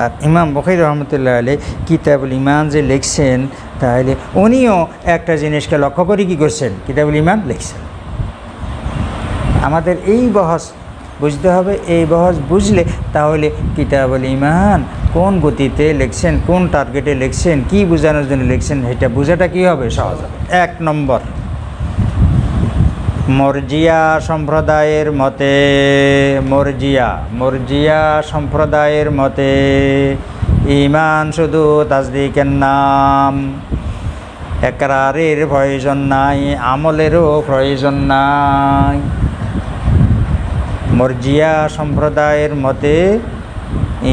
আর ইমাম বুখারী রহমতুল্লাহ আলাইহি কিতাবুল ঈমান যে লিখছেন, তাহলে উনিও একটা জিনিসকে লক্ষ্য করে কী করছেন? কিতাবুল ঈমান লিখছেন। আমাদের এই বহস বুঝতে হবে। এই বহস বুঝলে তাহলে কিতাবুল ঈমান কোন গতিতে লিখছেন, কোন টার্গেটে লিখছেন, কি বোঝানোর জন্য লিখছেন, এটা বোঝাটা কী হবে? সহজ হবে। 1 নম্বর, মরজিয়া সম্প্রদায়ের মতে, মরজিয়া সম্প্রদায়ের মতে ঈমান শুধু তাসদিকের নাম। ইকরারের প্রয়োজন নাই, আমলেরও প্রয়োজন নাই। মরজিয়া সম্প্রদায়ের মতে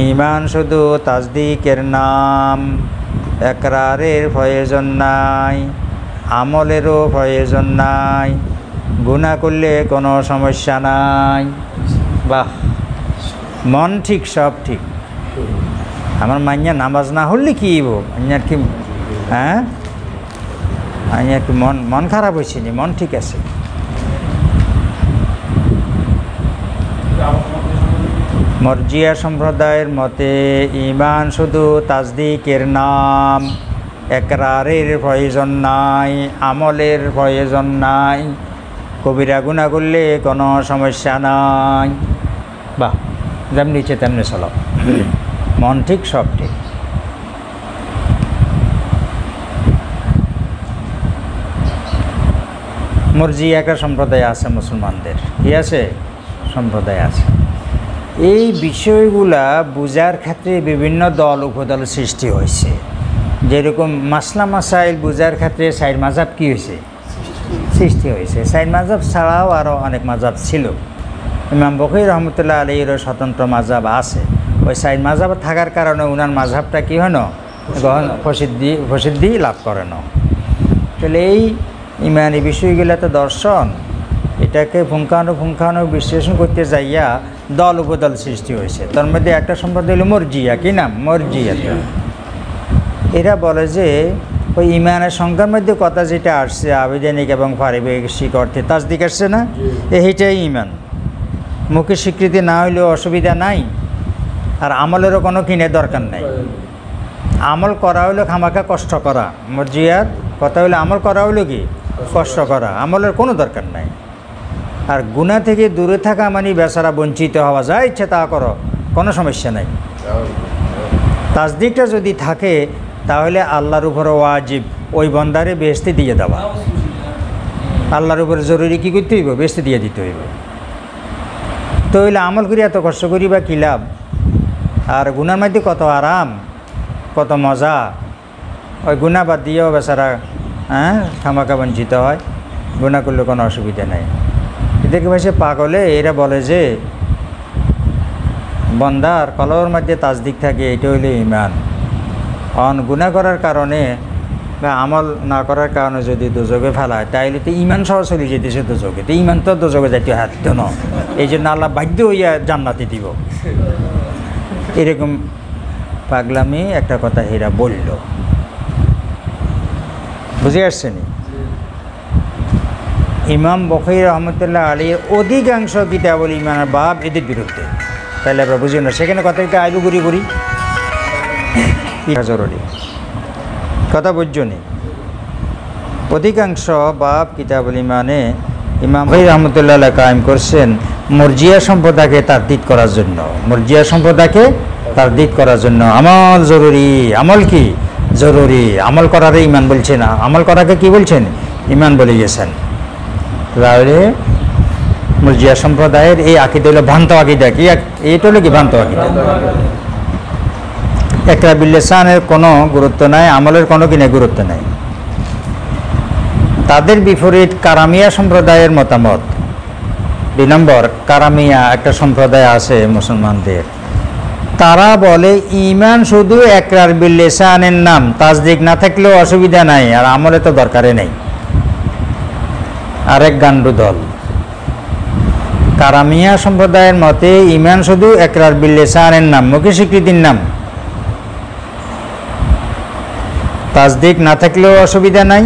ঈমান শুধু তাসদিকের নাম, ইকরারের প্রয়োজন নাই, আমলেরও প্রয়োজন নাই। গুনাহ করলে কোনো সমস্যা নাই। বাহ, মন ঠিক, সব ঠিক। আমার মাইয়া নামাজ না হলে কি মাইয়ার কি? হ্যাঁ, আমি একটু মন খারাপ হয়েছে নি, মন ঠিক আছে। মরজিয়া সম্প্রদায়ের মতে ঈমান শুধু তাসদিকের নাম, একরারের প্রয়োজন নাই, আমলের প্রয়োজন নাই, কবিরা গুনাহ করলে কোনো সমস্যা নাই। বাহ, যেমনি ইচ্ছে তেমনি চলো, মন ঠিক সব ঠিক। মরজিয়া একটা সম্প্রদায় আছে মুসলমানদের, কি আছে? সম্প্রদায় আছে। এই বিষয়গুলা বুঝার ক্ষেত্রে বিভিন্ন দল উপদল সৃষ্টি হয়েছে। যেরকম মাসলা মাসাইল বুঝার ক্ষেত্রে সাইড মাযহাব কী হয়েছে? সৃষ্টি হয়েছে। সাইড মাযহাব ছাড়াও আরও অনেক মাযহাব ছিল। ইমাম বখরি রহমতুল্লাহ আলাইহিরও স্বতন্ত্র মাযহাব আছে। ওই সাইড মাযহাব থাকার কারণে উনার মাযহাবটা কী হয় না, প্রসিদ্ধি লাভ করে না। তাহলে এই ইমানি বিষয়গুলো তো দর্শন, এটাকে পুঙ্খানুপুঙ্খানু বিশ্লেষণ করতে যাইয়া দল উপদল সৃষ্টি হয়েছে। তার মধ্যে একটা সম্প্রদায় হলো মরজিয়া। কী নাম? মরজিয়া। এরা বলে যে ওই ইমানের সংখ্যার মধ্যে কথা যেটা আসছে আবেদনিক এবং পারিভাষিক অর্থে তাসদিক আসছে না, এইটাই ইমান। মুখে স্বীকৃতি না হইলেও অসুবিধা নাই, আর আমলেরও কোনো কিনে দরকার নাই। আমল করা হইলো খামাখা কষ্ট করা। মরজিয়ার কথা হইলো আমল করা হইলো কি কষ্ট করা, আমলের কোনো দরকার নাই। আর গুনাহ থেকে দূরে থাকা মানে বেচারা বঞ্চিত হওয়া, যায় ইচ্ছে তা করো, কোনো সমস্যা নাই। তাসদিকটা যদি থাকে তাহলে আল্লাহর উপরে ওয়াজিব ওই বন্দারে বেহেশতে দিয়ে দেওয়া। আল্লাহর উপরে জরুরি কী করতে হইব? বেহেশতে দিয়ে দিতে হইব। তো হইলে আমল করি এত কষ্ট করি বা কী লাভ? আর গুনার মধ্যে কত আরাম, কত মজা। ওই গুনাহ বাদ দিয়েও বেচারা খামাখা বঞ্চিত হয়। গুনাহ করলে কোনো অসুবিধা নাই। এদেরকে ভাষে পাগলে এরা বলে যে বন্দার কলবের মধ্যে তাসদিক থাকে, এটা হইলে ইমান। গুনাহ করার কারণে বা আমল না করার কারণে যদি দোজগে ফেলায় তাইলে তো ইমান সহ চলে যেতেছে দোজগে। তো ইমান তো দোজগে যাইতে হাত ন, এই জন্য আল্লাহ বাধ্য হইয়া জান্নাতে দিব। এরকম পাগলামি একটা কথা হেরা বলল, বুঝে আসছেনি? ইমাম বখরি রহমতুল্লাহ আলাইহির অধিকাংশ কিতাবুল ঈমানের বাব এদের বিরুদ্ধে। তাহলে আমরা বুঝি না সেখানে কথাটা আইলু ঘুরি ঘুরি জরুরি কথা বুঝছো নি। অধিকাংশ বাব কিতাবুল ঈমানে ইমাম বখরি রহমতুল্লাহ আলাইহি কায়েম করছেন মরজিয়া সম্প্রদায়কে তারদিদ করার জন্য। মরজিয়া সম্প্রদায়কে তারদিদ করার জন্য আমল জরুরি। আমল কি জরুরি? আমল করারে ইমান বলছে না, আমল করাকে কি বলছেন? ইমান বলে গেছেন। তাহলে মরজিয়া সম্প্রদায়ের এই আকিদা হলো ভ্রান্ত আকিদা। কি এটা হলো কি ভ্রান্ত আকিদা? ইকরার বিল লিসানের কোনো গুরুত্ব নাই, আমলের কোনো কিনে গুরুত্ব নাই। তাদের বিপরীত কারামিয়া সম্প্রদায়ের মতামত। 2 নম্বর, কারামিয়া একটা সম্প্রদায় আছে মুসলমানদের। তারা বলে ঈমান শুধু ইকরার বিল লিসানের নাম, তাসদিক না থাকলেও অসুবিধা নাই, আর আমলে তো দরকারে নেই। আরেক গান্ডু দল কারামিয়া সম্প্রদায়ের মতে ঈমান শুধু ইকরার বিল লিসানের নাম, মুখে স্বীকৃতির নাম, তাসদিক না থাকলেও অসুবিধা নাই,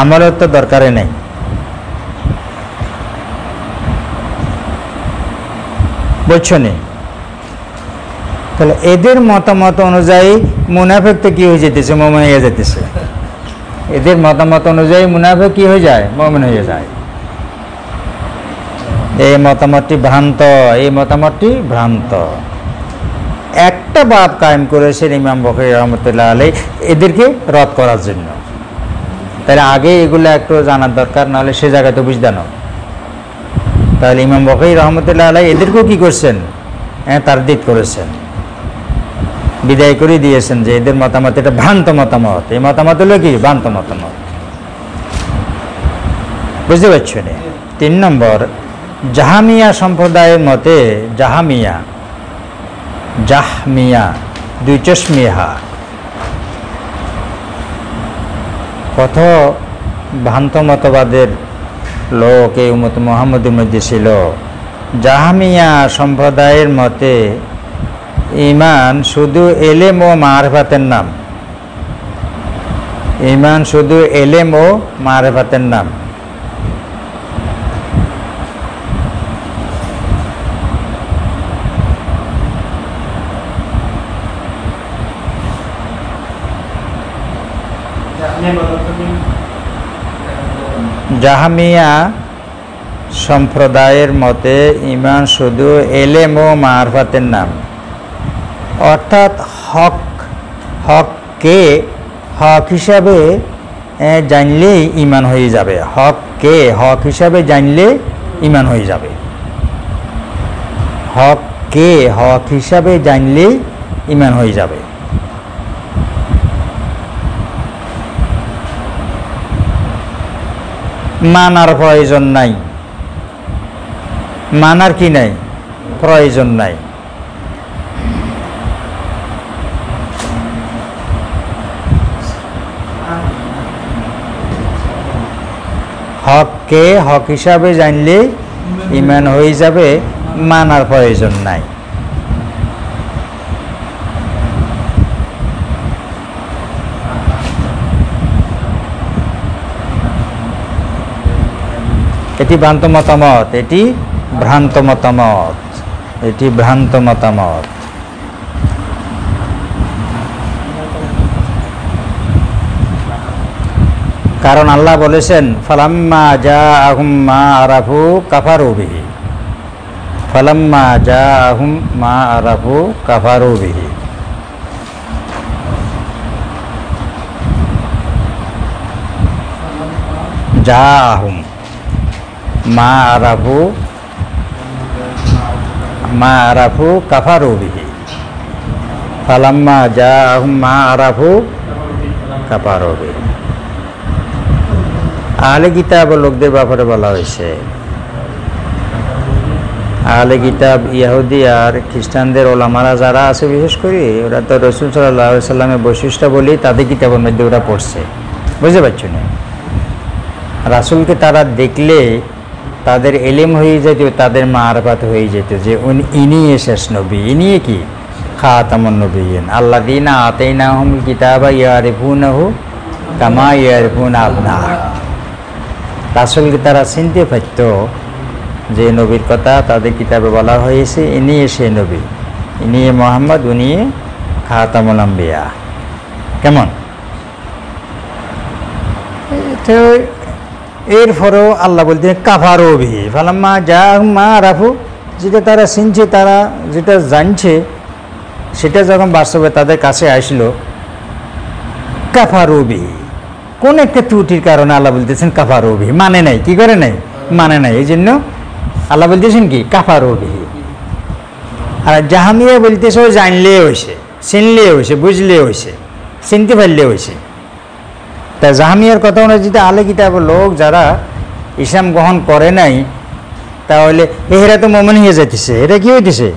আমলের তো দরকারে নেই। বুঝছো নি? তাহলে এদের মতামত অনুযায়ী মুনাফিক তো কি হয়ে যেতেছে? মুমিন হয়ে যেতেছে। এদের মতামত অনুযায়ী মুনাফিক কি হয়ে যায়? মুমিন হয়ে যায়। এই মতামতটি ভ্রান্ত, এই মতামতটি ভ্রান্ত। একটা বাব কায়েম করেছেন ইমাম বখরি রহমতুল্লাহ আলাইহি এদেরকে রদ করার জন্য। তাহলে আগে এগুলো একটু জানার দরকার, নাহলে সে জায়গায় তো বুঝতে না। তাহলে ইমাম বখরি রহমতুল্লাহ আলাইহি এদেরকেও কি করছেন? তারদিদ করেছেন, বিদায় করে দিয়েছেন যে এদের মতামত এটা ভ্রান্ত মতামত। এই মতামত হলো কি? ভ্রান্ত মতামত। বুঝতে পারছো না? 3 নম্বর, জাহমিয়া সম্প্রদায়ের মতে জাহমিয়া 2 চশমিহা কত ভ্রান্ত মতবাদের লোক এই উম্মত মুহাম্মদের মধ্যে ছিল। জাহমিয়া সম্প্রদায়ের মতে ঈমান শুধু এলেম ও মারফাতের নাম। ঈমান শুধু এলেম ও মারিফাতের নাম। জাহমিয়া সম্প্রদায়ের মতে ঈমান শুধু এলেম ও মারিফাতের নাম, অর্থাৎ হককে হক হিসাবে জানলেই ঈমান হয়ে যাবে। হককে হক হিসাবে জানলে ঈমান হয়ে যাবে। হককে হক হিসাবে জানলেই ঈমান হয়ে যাবে। মানার প্রয়োজন নাই। মানার কি নাই? প্রয়োজন নাই। হককে হক হিসাবে জানলে ঈমান হয়ে যাবে, মানার প্রয়োজন নাই। এটি ভ্রান্ত মতামত, এটি ভ্রান্ত মতামত, এটি ভ্রান্ত মতামত। কারণ আল্লাহ বলেছেন ফালাম্মা জাআহুম মা আরাফু কাফারু বিহি, ফালাম্মা জাআহুম মা আরাফু কাফারু বিহি। জাআহুম মা আরাফু কাফারু বিহি, ফালাম্মা জাআহুম মা আরাফু কাফারু বিহি। আহলে কিতাব লোকদের ব্যাপারে বলা হয়েছে। আহলে কিতাব ইহুদি আর খ্রিস্টানদের ওলামারা যারা আছে, বিশেষ করে ওরা তো রাসূল সাল্লাল্লাহু আলাইহি সাল্লামের বৈশিষ্ট্য বলেই তাদের কিতাবের মধ্যে ওরা পড়ছে। বুঝতে পারছো না? রাসূলকে তারা দেখলে তাদের এলেম হয়ে যেত, তাদের মারফাত হয়ে যেত যে ইনি শেষ নবী, ইনি কি খাতামুন নবিয়্যিন আল্লাযীনা আতাইনাহুমুল কিতাবা ইয়ারিফুনাহু কামা ইয়ারিফুনা আবনাআহুম। রাসূলকে তারা চিনতে পারত যে নবীর কথা তাদের কিতাবে বলা হয়েছে, ইনি সে নবী, ইনি মুহাম্মদ, উনি খাতামুল আম্বিয়া। কেমন? তো এরপরেও আল্লাহ বলতে কাফারু বিহি ফালাম্মা জাআহুম মা আরাফু, যেটা তারা চিনছে, তারা যেটা জানছে, সেটা যখন বাস্তবে তাদের কাছে আসলো, কাফারু বিহি, কোন একটা ত্রুটির কারণে আল্লাহ বলতেছেন কাফারু বিহি, মানে নাই। কি করে নাই? মানে নাই। এই জন্য আল্লাহ বলতেছেন কি কাফারু বিহি। আর জাহামিয়া বলতেছে জানলে হয়েছে, চিনলে হয়েছে, বুঝলে হয়েছে, চিনতে পারলে হয়েছে। তা জাহামিয়ার কথা অনুযায়ী যদি আহলে কিতাবের লোক যারা ইসলাম গ্রহণ করে নাই, তাহলে এরা তো মুমিন হয়ে যাইতেছে, এটা কি হইতেছে?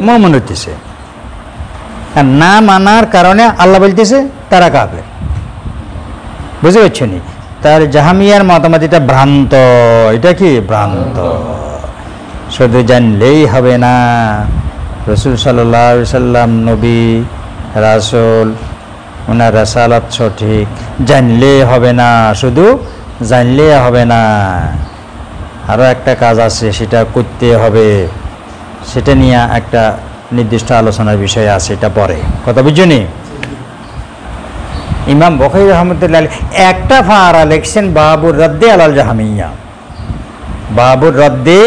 মুমিন হইতেছে। আর না মানার কারণে আল্লাহ বলতেছে তারা কাফের। বুঝতে পারছো নি? তার জাহামিয়ার মতামত এটা ভ্রান্ত। এটা কি ভ্রান্ত? শুধু জানলেই হবে না রাসূল সাল্লাল্লাহু আলাইহি সাল্লাম নবী রাসূল, ওনার রাসালাত সঠিক, জানলে হবে না, শুধু জানলে হবে না, আরও একটা কাজ আছে, সেটা করতে হবে। সেটা নিয়ে একটা নির্দিষ্ট আলোচনার বিষয় আছে, এটা পরে কথা বুঝছো নি? ইমাম বুখারী রাহমাতুল্লাহ আলাইহি একটা ফারা লিখছেন বাবুর রদ্দে আলাল জাহামিয়া, বাবুর রদ্দে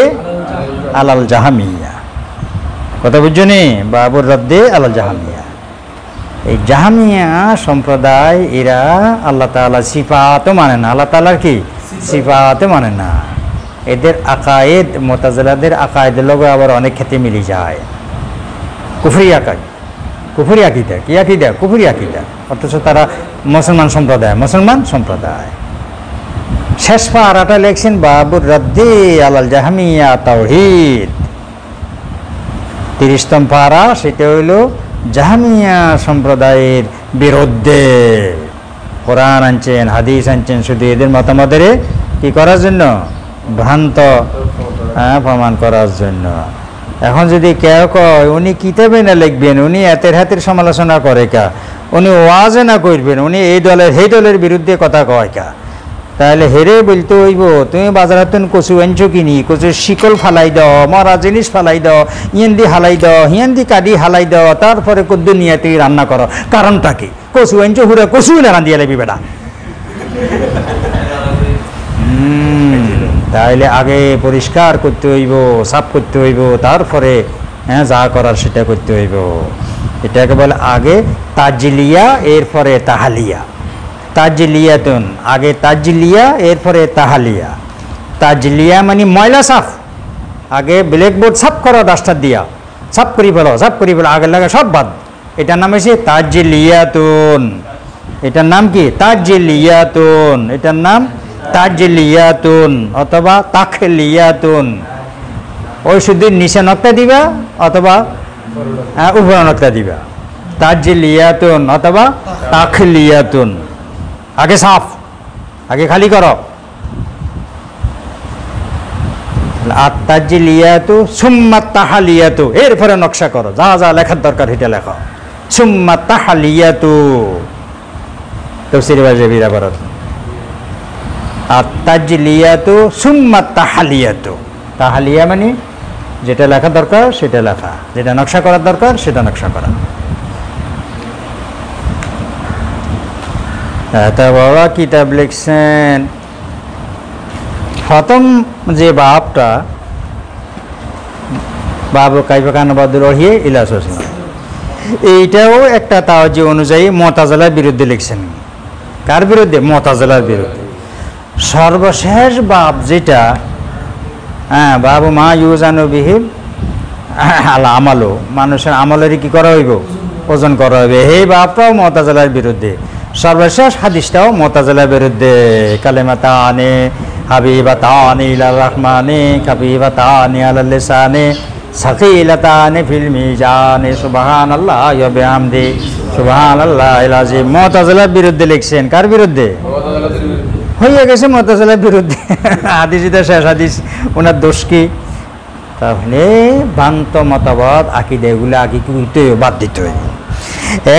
আলাল জাহামিয়া। কথা বুঝছো নি? বাবুর রদ্দে আলাল জাহামিয়া। এই জাহামিয়া সম্প্রদায় এরা আল্লাহ তাআলা সিফাতও মানে না, আল্লাহ তাআলার কি সিফাতও মানে না। এদের আকায়েদ মুতাজিলাদের আকায়েদের লগে আবার অনেক ক্ষেত্রে মিলে যায়। কুফরি আকায়েদ, কুফরি আকীদা, কি আকীদা? কুফরি আকীদা। অথচ তারা মুসলমান সম্প্রদায়। শেষ পারাটা লেখছেন বাবুর রদ্দি আলাল জাহামিয়া তাওহীদ, 30তম পারা, সেটা হইল জাহামিয়া সম্প্রদায়ের বিরুদ্ধে। কোরআন আনছেন, হাদিস আনছেন, শুধু এদের মতামতের কি করার জন্য? ভ্রান্ত প্রমাণ করার জন্য। এখন যদি কেউ কয় উনি কিতাবে না লিখবেন, উনি এতের হাতের সমালোচনা করে কা, উনি ওয়াজে না করবেন, উনি এই দলের সেই দলের বিরুদ্ধে কথা কয় কা, তাহলে হেরে বলতে হইব তুমি বাজারে তুমি কচু আনছো কিনি, কচুর শিকল ফালাই দাও, মরা জিনিস ফালাই দাও, ইয়েন্দি হালাই দাও, হিয়েন্দি কাটি হালাই দাও, তারপরে কদ্দু নিয়ে তুই রান্না করো। কারণটা কি? কচু আনছো হুরে কচুই না রান্ধিয়ে লাগবি বেটা। তাইলে আগে পরিষ্কার করতে হইব, সাফ করতে হইব, তারপরে হ্যাঁ যা করার সেটা করতে হইব। এটাকে বলে আগে তাজলিয়া, এরপরে তাহালিয়া। তাজলিয়াতুন, আগে তাজলিয়া এরপরে তাহালিয়া। তাজলিয়া মানে ময়লা সাফ, আগে ব্ল্যাকবোর্ড সাফ করো ডাস্টার দিয়া, সাফ করি ফেলো, সাফ করি ফেলো, আগে লাগে সব বাদ। এটার নাম হচ্ছে তাজলিয়াতুন। এটার নাম কি? তাজলিয়াতুন। এটার নাম তাজলিয়াতুন অথবা তাখলিয়াতুন। ওই শুধু নিচে নকটা দিবা অথবা উপরে নকটা দিবা। তাজলিয়াতুন অথবা তাখলিয়াতুন। আগে সাফ, আগে খালি করো। আত-তাজলিয়াতু সুম্মা তাহালিয়াতু, এরপরে নকশা করো, যা যা লেখার দরকার সেটা লেখো। সুম্মা তাহালিয়াতু তাফসীরে বাজাবিরা বরত। আত-তাজলিয়াতু সুম্মা তাহালিয়াতু। তাহালিয়া মানে যেটা লেখা দরকার সেটা লেখা, যেটা নকশা করার দরকার সেটা নকশা করা। তা বাবা কিতাব লিখছেন, প্রথম যে বাপটা বাবু কাইফাকানবাদুর রহিয়ে ইলাস হোসেন, এইটাও একটা তাওজি অনুযায়ী মুতাজিলার বিরুদ্ধে লিখছেন। কার বিরুদ্ধে? মুতাজিলার বিরুদ্ধে। সর্বশেষ বাপ যেটা, হ্যাঁ, বাবু মা ইউজানু বিহি আল আমালু, মানুষের আমলেরই কি করা হইব? ওজন করা হবে। এই বাপটাও মুতাজিলার বিরুদ্ধে। সর্বশেষ হাদিসটাও মুতাজিলার বিরুদ্ধে। কালিমাতানি হাবিবাতানি ইলার রহমানি খাবিবাতানি আলাল লিসানি সাকিলাতানি ফিল মিজানি সুবহানাল্লাহি ওয়া বিহামদি সুবহানাল্লাহিল আযীম। মুতাজিলার বিরুদ্ধে লিখছেন। কার বিরুদ্ধে? হয়ে গেছে মুতাজিলার বিরুদ্ধে। হাদিসটা শেষ হাদিস, ওনার দোষ কি? তাহলে ভ্রান্ত মতবাদ আকিদা এগুলো আগে কি হইতে বাদ দিতে হয়।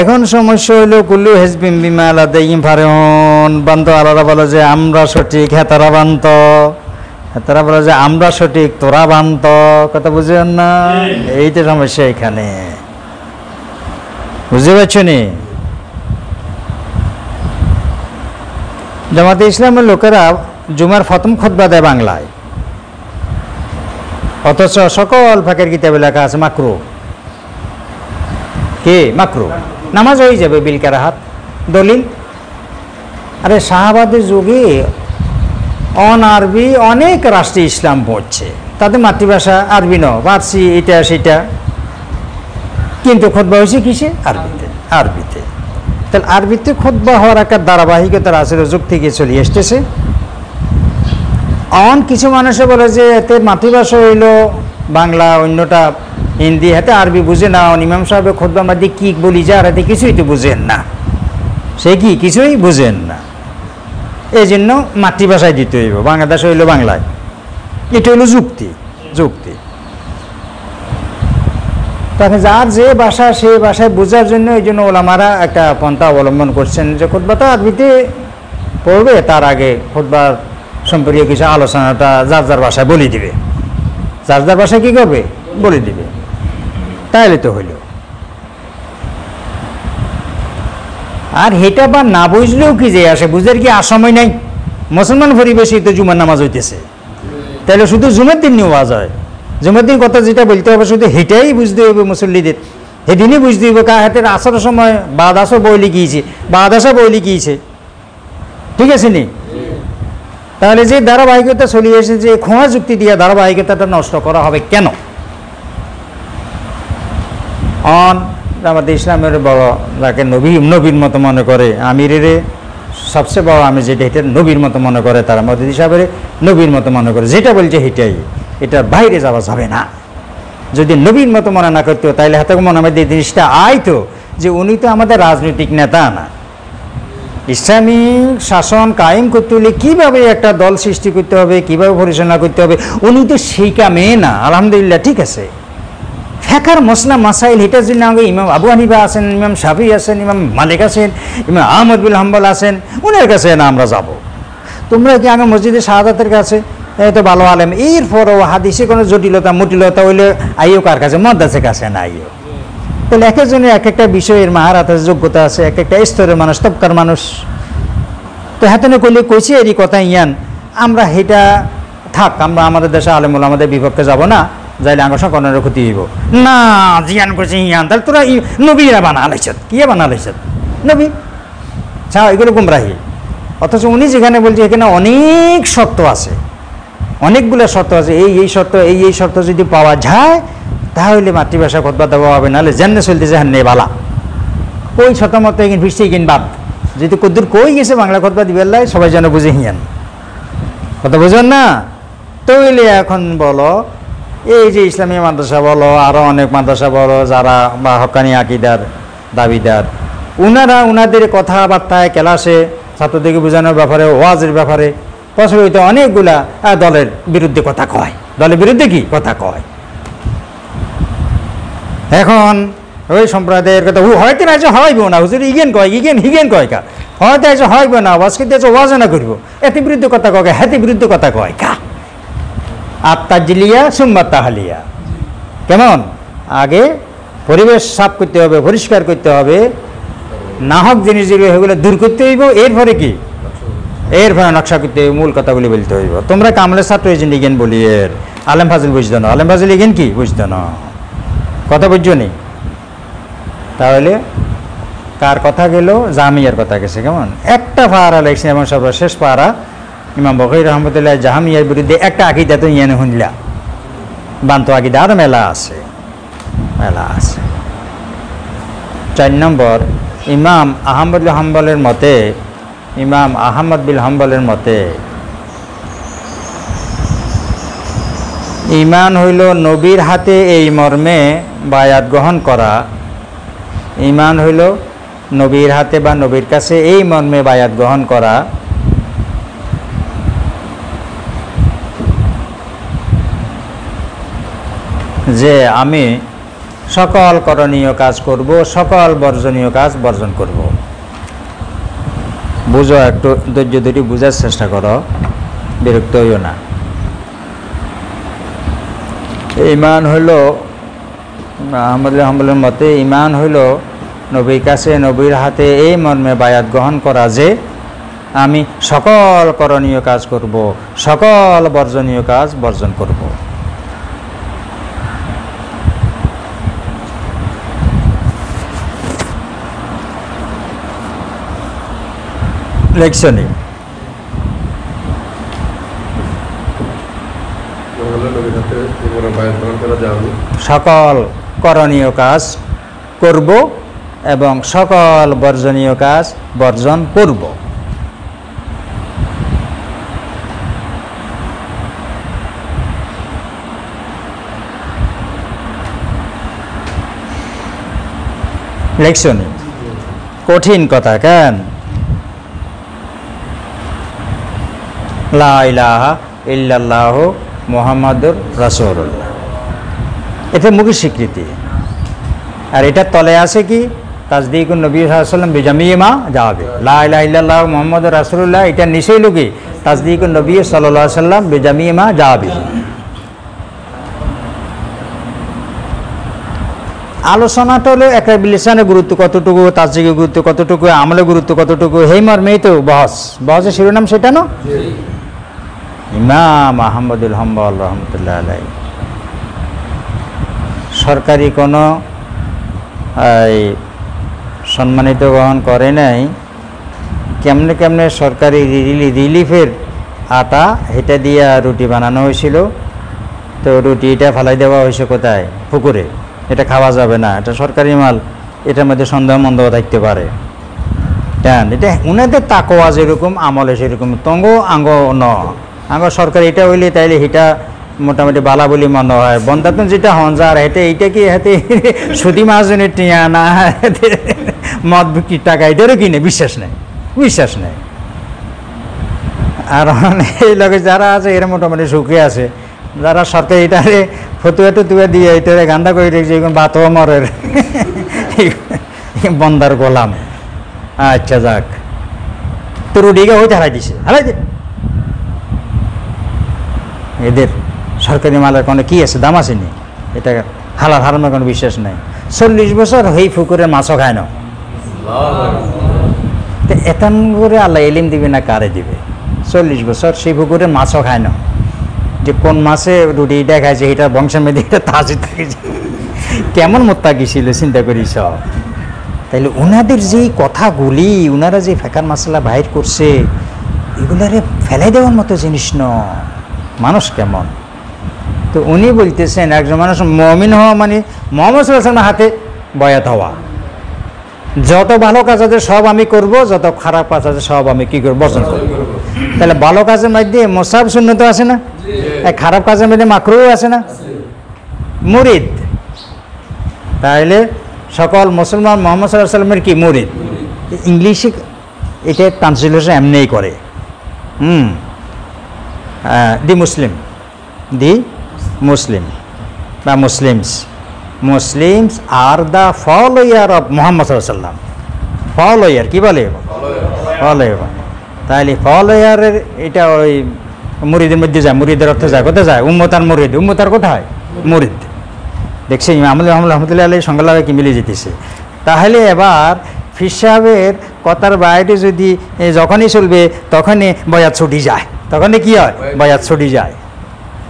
এখন সমস্যা হইলো কুল্লু হিজবিন বিমা লাদাইহিম ফারিহুন। বান্ত আলাদা বলে যে আমরা সঠিক, হেতারা বান্ত। হেতারা বলে যে আমরা সঠিক, তোরা বান্ত। কথা বুঝেন না? এইটা সমস্যা এখানে, বুঝতে পারছো নি? জামাতে ইসলামের লোকেরা জুমার প্রথম খুতবা দেয় বাংলায়, অথচ সকল ফাঁকের কিতাবে লেখা আছে মাকরু। কে? মাকরু। নামাজ হয়ে যাবে বিল কারাহাত। দলিল? আরে শাহাবাদের যুগে আরবি অনেক রাষ্ট্রে ইসলাম পড়ছে, তাদের মাতৃভাষা আরবি নয়, ফার্সি, এটা সেটা, কিন্তু খুতবা হয়েছে কিসে? আরবিতে। আরবিতে। তাহলে আরবিতে খুতবা হওয়ার একটা ধারাবাহিকতার আছে, যুগ থেকে চলে আসতেছে। কিছু মানুষে বলে যে এতে মাতৃভাষা হইল বাংলা, অন্যটা হিন্দি, হাতে আরবি বুঝে না। ইমাম সাহেবের খুতবা মধ্যে কি বলি যা, আর এতে কিছুই তো বুঝেন না, সে কি কিছুই বুঝেন না। এই জন্য মাতৃভাষায় দিতে হইব, বাংলাদেশ হইল বাংলায়। এটা হইল যুক্তি। যুক্তি তাকে যার যে ভাষা সে ভাষায় বোঝার জন্য এই জন্য ওলামারা একটা পন্থা অবলম্বন করছেন যে খুতবাটা আরবিতে পড়বে, তার আগে খুতবার সম্পর্কে কিছু আলোচনাটা যার যার ভাষায় বলে দিবে। যার যার ভাষায় কী করবে? বলে দিবে। তাইলে তো হইল। আর হেটা বা না বুঝলেও কি যে আসে, বুঝার কি আর সময় নাই? মুসলমান পরিবেশে তো জুমার নামাজ হইতেছে, তাহলে শুধু জুমের দিন নিয়ে ওয়াজ হয়। জুমের দিন কথা যেটা বলতে হবে শুধু হেটাই বুঝতে হবে মুসল্লিদের, সেদিনই বুঝতে হবে। কার হাতের আসরের সময় বাদ আসর বইলে গিয়েছে, বাদ আসা বইলে গিয়েছে, ঠিক আছে নি? তাহলে যে ধারাবাহিকতা চলে এসেছে, যে খোঁয়া যুক্তি দিয়ে ধারাবাহিকতাটা নষ্ট করা হবে কেন? আমাদের ইসলামের বড় যাকে নবীর মতো মনে করে, আমিরের সবচেয়ে বড় আমি যেটা এটা নবীর মতো মনে করে, তারা মদী সাহেবের নবীর মতো মনে করে, যেটা বলছে সেটাই, এটার বাইরে যাওয়া যাবে না। যদি নবীর মতো মনে না করতো তাহলে হাতে মনে আমাদের এই জিনিসটা আইতো যে উনি তো আমাদের রাজনৈতিক নেতা না। ইসলামিক শাসন কায়েম করতে হলে কীভাবে একটা দল সৃষ্টি করতে হবে, কীভাবে পরিচালনা করতে হবে, উনি তো সেই কামে না। আলহামদুলিল্লাহ, ঠিক আছে, ফেকার মসলা মাসাইল এটার জন্য আগে ইমাম আবু হানিফা আছেন, ইমাম শাফি আছেন, ইমাম মালিক আছেন, ইমাম আহমদ বিন হাম্বল আছেন, উনার কাছে না আমরা যাব। তোমরা কি আগে মসজিদে শাহাদাতের কাছে এই তো ভালো আলেম, এরপরও হাদিসে কোনো জটিলতা মটিলতা হইলে আইও কার কাছে? মদ্দাসের কাছে না আইও। তাহলে এক একজনের এক একটা বিষয়ের মাহারাত আছে, যোগ্যতা আছে, এক একটা স্তরের মানুষ, তবকার মানুষ। তো হাতে করলে কইছি এরই কথা ইয়ান আমরা সেটা থাক, আমরা আমাদের দেশে আলেমুল আমাদের বিপক্ষে যাব না, যাইলে আঙ্গ সকলের ক্ষতি হইব না। জিয়ান করছি ইয়ান, তাহলে তোরা নবীরা বানালাইছত, কি বানালাইছত নবী ছা, এগুলো গুমরাহি। অথচ উনি যেখানে বলছে এখানে অনেক শর্ত আছে, অনেকগুলো শর্ত আছে, এই শর্ত এই শর্ত যদি পাওয়া যায় তাহলে মাতৃভাষা খোদবা দেওয়া হবে, নাহলে জান্নে চলতেছে হান্নে বালা। ওই শর্ত মতো এগিন ফিরছে এগিন বাদ, যদি কদ্দুর কই গেছে বাংলা খোদবা দিবে সবাই যেন বুঝে হিয়ান, কথা বুঝবেন না? তৈলে এখন বলো এই যে ইসলামী মাদ্রাসা বলো, আরও অনেক মাদ্রাসা বলো, যারা বা হক্কানি আকিদার দাবিদার, উনাদের কথাবার্তায় ক্লাসে ছাত্রদেরকে বোঝানোর ব্যাপারে, ওয়াজের ব্যাপারে প্রচলিত অনেকগুলা দলের বিরুদ্ধে কথা কয়, দলের বিরুদ্ধে কি কথা কয়। এখন ওই সম্প্রদায়ের কথা হয়তো না আছে, হইব না হুজুর ইগেন কয়, হিগেন কয় কা, হয়তো আছে হইব না, ওয়াজ কিন্তু আছে ওয়াজ না করবো, এতে বিরুদ্ধে কথা কয়, হাতে বিরুদ্ধে কথা কয় কা। আত্মাজিলিয়া সুম্মা তাহালিয়া, কেমন? আগে পরিবেশ সাফ করতে হবে, পরিষ্কার করতে হবে, নাহক জিনিস যেগুলো সেগুলো দূর করতে হইব, এরপরে কি এরপরে নকশা করতে হইব, মূল কথাগুলি বলতে হইব। তোমরা কামলের ছাত্র এই জন্য ইগেন বলি, এর আলেম ফাজিল বুঝতো না, আলেম ফাজিল ইগেন কি বুঝতো না, কথা বুঝছো নি? তাহলে কার কথা গেল? জামিয়ার কথা গেছে। কেমন একটা পাহারা লেগছে, এবং সর্বশেষ পাহারা ইমাম বখরি রহমতুল্লাহ জাহামিয়ার বিরুদ্ধে একটা আকিদা তো ইয়ানে শুনলা, বান্ত আকিদা আর মেলা আছে, মেলা আছে। 4 নম্বর, ইমাম আহমদ বিন হাম্বলের মতে, ইমাম আহমদ বিন হাম্বলের মতে ঈমান হইল নবীর হাতে এই মর্মে বায়াত গ্রহণ করা, ঈমান হইল নবীর হাতে বা নবীর কাছে এই মর্মে বায়াত গ্রহণ করা যে আমি সকল করণীয় কাজ করব, সকল বর্জনীয় কাজ বর্জন করব। বুঝো, একটু ধৈর্য ধরে বুঝার চেষ্টা করো, বিরক্ত হইও না। ঈমান হইল আহমদ হাম্বলের মতে, ঈমান হইল নবীর কাছে নবীর হাতে এই মর্মে বায়াত গ্রহণ করা যে আমি সকল করণীয় কাজ করব, সকল বর্জনীয় কাজ বর্জন করব। লেখছনি সকল করণীয় কাজ করব এবং সকল বর্জনীয় কাজ বর্জন করব। লেখছনি কঠিন কথা কেন? লা ইলাহা ইল্লাল্লাহু মুহাম্মাদুর রাসূলুল্লাহ, এটা মুখের স্বীকৃতি। আর এটার তলে আছে কি? তাসদীকুন নবী সাল্লাল্লাহু আলাইহি ওয়াসাল্লাম বিজামিই মা যাবে, লা ইলাহা ইল্লাল্লাহু মুহাম্মাদুর রাসূলুল্লাহ, এটা নিচেই লোকে তাসদীকুন নবী সাল্লাল্লাহু আলাইহি ওয়াসাল্লাম বিজামিই মা যাবে। আলোচনাটা হলো একটা বিলিসানের গুরুত্ব কতটুকু, তাসদীকের গুরুত্ব কতটুকু, আমলের গুরুত্ব কতটুকু, সেই মর্মেই তো বহসের শিরোনাম সেটা না? ইমাম আহমদুল হাম্বল রহমতুল্লাহ আলাইহি সরকারি কোনো সম্মানিত গ্রহণ করে নাই, কেমনে কেমনে সরকারি রিলিফের আটা এটা দিয়ে রুটি বানানো হয়েছিল। তো রুটিটা ফেলাই দেওয়া হয়েছে কোথায়? পুকুরে। এটা খাওয়া যাবে না, এটা সরকারি মাল, এটার মধ্যে সন্দেহ মন্দেহ থাকতে পারে। কেন? এটা উনাদের তাকওয়া যেরকম, আমলে সেরকম। তঙ্গ আঙ্গ ন আঙ্গ সরকার এটা হইলে তাইলে এটা মোটামুটি বালা বলি মনে হয়। বন্ধাতন যেটা হঞ্জার হেঁটে এইটা কি হাতে সুদি মাহাজনের টিয়া না মদ বিক্রির টাকা, এটারও কিনে বিশ্বাস নেই, বিশ্বাস নেই। আর এই লোকে যারা আছে এরা মোটামুটি সুখে আছে, যারা সরকার এটারে ফতুয়া টুতুয়া দিয়ে এটারে গান্দা করে রেখেছে, এখন বাতো মরের বন্দার গোলাম। আচ্ছা যাক, তো রুডিকে হইতে হারাই দিছে, হারাই দে। এদের সরকারি মালের কোনো কি আছে, দাম আসেনি, এটা হালাল হারানোর কোনো বিশ্বাস নাই। 40 বছর হই পুকুরের মাছও খায় না, তো এতান করে আল্লাহ এলিম দিবে না কারে দিবে? 40 বছর সেই পুকুরের মাছও খায় না, যে কোন মাছে রুটি দেখায় যে এটা বংশের মেয়েদের এটা তাজে থাকে, কেমন মোত্তাকি ছিল চিন্তা করি সব। তাইলে ওনাদের যেই কথাগুলি, ওনারা যে ফেকার মাসালা বাহির করছে, এগুলারে ফেলাই দেওয়ার মতো জিনিস ন। মানুষ কেমন, তো উনি বলতেছেন একজন মানুষ মুমিন হওয়া মানে মুহাম্মদ সাল্লাল্লাহু আলাইহি ওয়াসাল্লামের হাতে বয়াত হওয়া। যত ভালো কাজ আছে সব আমি করব, যত খারাপ কাজ আছে সব আমি কি করব, বর্জন করব। তাহলে ভালো কাজের মধ্যে মোসাব সুন্নত আছে না, খারাপ কাজের মধ্যে মাকরুহ আছে না, মুরিদ। তাহলে সকল মুসলমান মুহাম্মদ সাল্লাল্লাহু আলাইহি ওয়াসাল্লামের কি মুরিদ। ইংলিশে এটা ট্রান্সলেশন এমনিই করে, দি মুসলিম, দি মুসলিম বা Muslims. Muslims are the follower of Muhammad সাল্লাল্লাহু আলাইহি ওয়াসাল্লাম। ফলোয়ার কি বলে, ফলোয়ার। তাহলে ফলোয়ারের এটা ওই মুরিদের মধ্যে যায়, মুরিদের অর্থে যায়, কোথায় যায়, উম্মতার মুরিদ। উম্মতার কোথায়, মুরিদ। দেখছি ইমাম রহমতুল্লাহ আলাইহি সংজ্ঞা কি মিলে যেতেছে। তাহলে এবার ফির সাহেবের কথার বাইরে যদি যখনই চলবে তখনই বয়াত ছুটি যায়, তখনই কি হয়, বয়াত ছুটি যায়।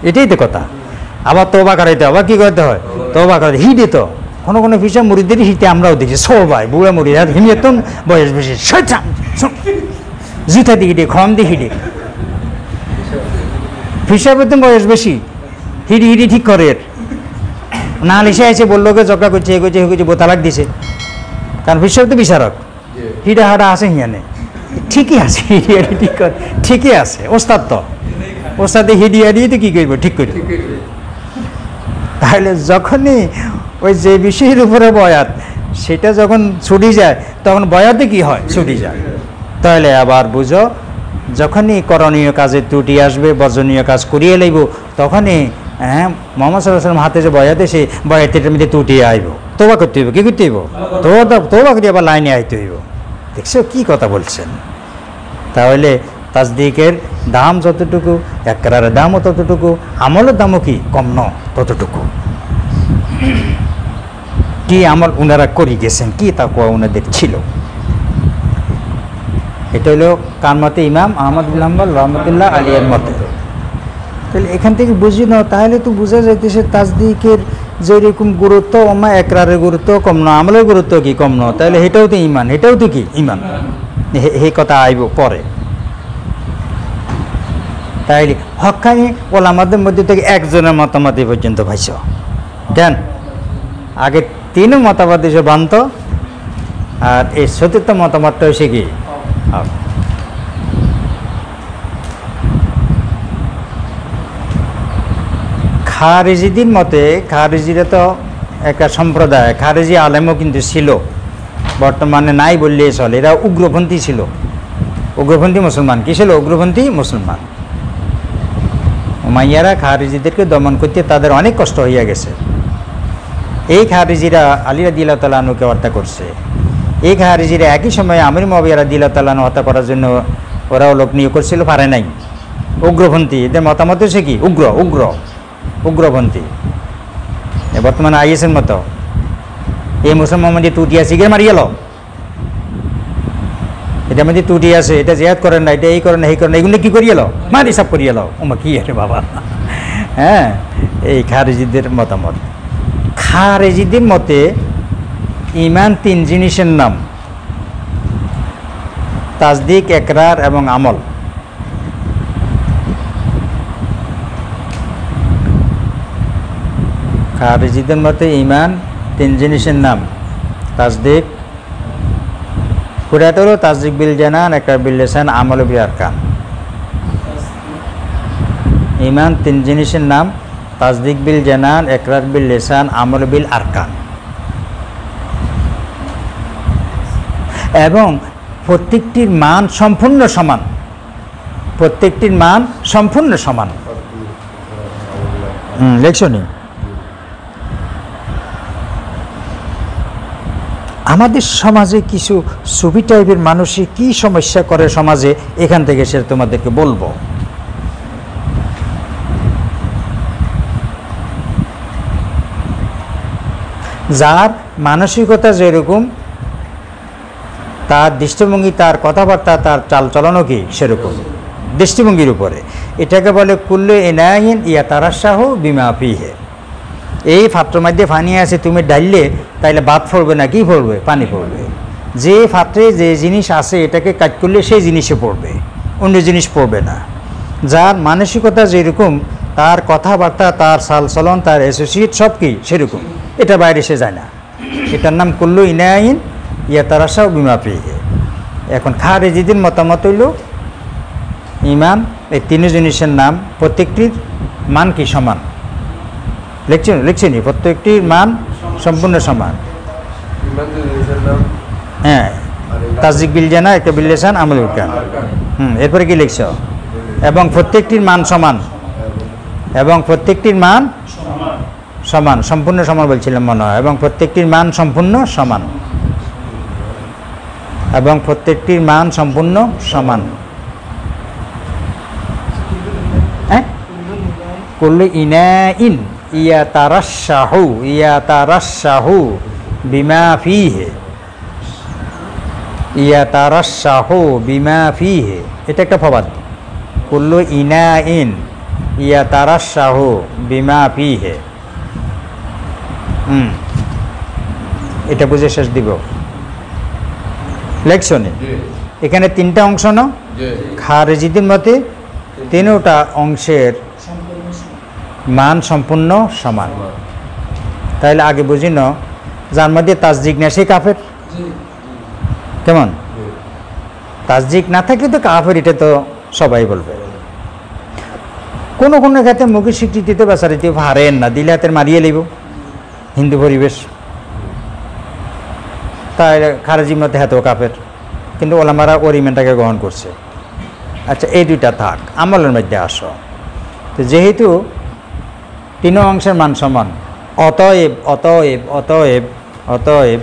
এটাই তো কথা। আবার তওবা করাইতে, আবার কি করতে হয়, তওবা করাইতে। হিটে তো কোনো কোনো ফির সাহেব মুরিদের হিটে আমরাও দেখি, সবাই বুড়া মুরিদ হিমিয়তন বয়স বেশি, শয়তান জুতা দিয়ে হিটে, খম দিয়ে হিটে। ফির সাহেবের তো বয়স বেশি, হিডি হিডি ঠিক করে। না লিসে এসে বললো কে ঝগড়া করছে, এ করছে, এ করছে, তালাক দিছে। কারণ ফির সাহেব তো বিচারক, হিডা হাডা আছে হিয়ানে, ঠিকই আছে, হিডিয়ারি ঠিক করে, ঠিকই আছে। ওস্তাদ তো, ওস্তাদে হিডিয়ারি তো কী করবো, ঠিক করবে। তাহলে যখনই ওই যে বিষয়ের উপরে বয়াত, সেটা যখন ছুটি যায় তখন বয়াতে কি হয়, ছুটি যায়। তাহলে আবার বুঝো, যখনই করণীয় কাজে ত্রুটি আসবে, বর্জনীয় কাজ করিয়ে লইব, তখনই মুহাম্মদ সাল্লাল্লাহু আলাইহি ওয়াসাল্লাম হাতে যে বয়াত, সে বয়াতের মধ্যে ত্রুটি আইব, তওবা করতে হইব। কি করতে হইব, তওবা করে আবার লাইনে আইতে হইব। দেখছো কি কথা বলছেন। তাহলে তাসদিকের দাম যতটুকু, একরারের দামও ততটুকু, আমলের দামও কি কম ন ততটুকু। কি আমল ওনারা করে গেছেন, কি তাকওয়া ওনাদের ছিল। এটা হলো কার মতে, ইমাম আহমদ বিন হাম্বল রহমতুল্লাহ আলাইহির মতে। তাহলে এখান থেকে বুঝি নাও, তাহলে তো বোঝা যাইতেছে তাসদিকের যেরকম গুরুত্ব, ওমা একরারের গুরুত্ব কম না, আমলের গুরুত্ব কি কম না। তাহলে এটাও তো ইমান, এটাও তো কি ইমান। এই কথা আইব পরে। তাইলে হক্কানি ওলামাদের মধ্যে থেকে একজনের মতামত এ পর্যন্ত ভাইছ দেন, আগে 3 মতামত এসে বান্ত, আর এই 4th মতামতটা হয়েছে কি, খারিজিদের মতে। খারিজিরা তো একটা সম্প্রদায়, খারিজি আলেমও কিন্তু ছিল, বর্তমানে নাই বললেই চলে। এরা উগ্রপন্থী ছিল, উগ্রপন্থী মুসলমান। কি ছিল, উগ্রপন্থী মুসলমান। উমাইয়ারা খারিজিদেরকে দমন করতে তাদের অনেক কষ্ট হইয়া গেছে। এই খারিজিরা আলী রাদিয়াল্লাহু তাআলা আনহুকে হত্যা করছে। এই খারিজিরা একই সময়ে আমির মুআবিয়া রাদিয়াল্লাহু তাআলা আনহু হত্যা করার জন্য ওরাও লোক নিয়োগ করছিল, পারে নাই। উগ্রপন্থী, এদের মতামত হচ্ছে কি, উগ্রপন্থী। বর্তমানে আইএসের মতো এই মুসলমান মধ্যে টুটি আছে, গিয়ে মারি গেল, এটার মধ্যে টুটি আছে, এটা জিহাদ করেন না, এটা এই করেন না, এই করেন না, এগুলো কি করিয়ে এলো, মারি সব করিয়ে এলো। ওমা কি আরে বাবা। হ্যাঁ, এই খারিজিদের মতামত। খারিজিদের মতে ইমান 3 জিনিসের নাম, তাসদিক, একরার এবং আমল। খারিজিদের মতে ইমান 3 জিনিসের নাম, তাসদিক, পুরাটা হলো তাসদিক বিল জানান, একরার বিল লিসান, আমল বিল আরকান। ইমান 3 জিনিসের নাম, তাসদিক বিল জানান, একরার বিল লিসান, আমল বিল আরকান। এবং প্রত্যেকটির মান সম্পূর্ণ সমান, প্রত্যেকটির মান সম্পূর্ণ সমান। লিখছো নি, আমাদের সমাজে কিছু সুফি টাইপের মানুষই কি সমস্যা করে সমাজে, এখান থেকে সে তোমাদেরকে বলবো। যার মানসিকতা যেরকম, তার দৃষ্টিভঙ্গি, তার কথাবার্তা, তার চালচলনও কি সেরকম, দৃষ্টিভঙ্গির উপরে। এটাকে বলে কুল্লু ইনাইন ইয়াতারাশাহু বিমা ফিহি। এই পাত্রের মধ্যে পানি আছে, তুমি ডাললে তাইলে ভাত পড়বে না, কি পড়বে? পানি পড়বে। যে পাত্রে যে জিনিস আছে এটাকে কাজ করলে সেই জিনিসে পড়বে, অন্য জিনিস পড়বে না। যার মানসিকতা যেরকম, তার কথাবার্তা, তার চালচলন, তার অ্যাসোসিয়েট সব কি সেরকম, এটা বাইরে সে যায় না। এটার নাম কুল্লু ইনাইন ইয়াতারাশাহু বিমা ফিহি। এখন খারিজিদের মতামত হইল ইমান, এই তিন জিনিসের নাম প্রত্যেকটির মান কি সমান। লিখছেনি প্রত্যেকটির মান সম্পূর্ণ সমান। হ্যাঁ, তাসদিক বিল জানা, একটা বিল লিসান, আমল বিল কান। এরপরে কি লিখছ? এবং প্রত্যেকটির মান সমান, এবং প্রত্যেকটির মান সমান, সম্পূর্ণ সমান বলছিলাম মনে হয়। এবং প্রত্যেকটির মান সম্পূর্ণ সমান, এবং প্রত্যেকটির মান সম্পূর্ণ সমান। হ্যাঁ, কুল্লু ইনাইন ইয়াতারাশাহু বিমা ফিহি, ইয়াতারাশাহু বিমা ফিহি, এটা একটা প্রবাদ। কুল্লু ইনাইন ইয়াতারাশাহু বিমা ফিহি। এটা বুঝে শেষ দিব। লেখছনি এখানে তিনটা অংশ না, খারিজিদের মতে তিনটা অংশের মান সম্পূর্ণ সমান। তাহলে আগে বুঝি না, যার মধ্যে তাসদিক না সে কাফের। কেমন? তাসদিক না থাকলে তো কাফের, এটা তো সবাই বলবে। কোনো কোনো ক্ষেত্রে মুখের স্বীকৃতিতে বেচারিতে হারেন না, দিলে হাতের মারিয়ে লইব, হিন্দু পরিবেশ। তাই খারিজির মধ্যে হাতেও কাফের, কিন্তু ওলামারা ওর ইমানটাকে গ্রহণ করছে। আচ্ছা, এই দুইটা থাক, আমলের মধ্যে আসো। তো যেহেতু তিন অংশের মান সমান, অতএব অতএব অতএব অতএব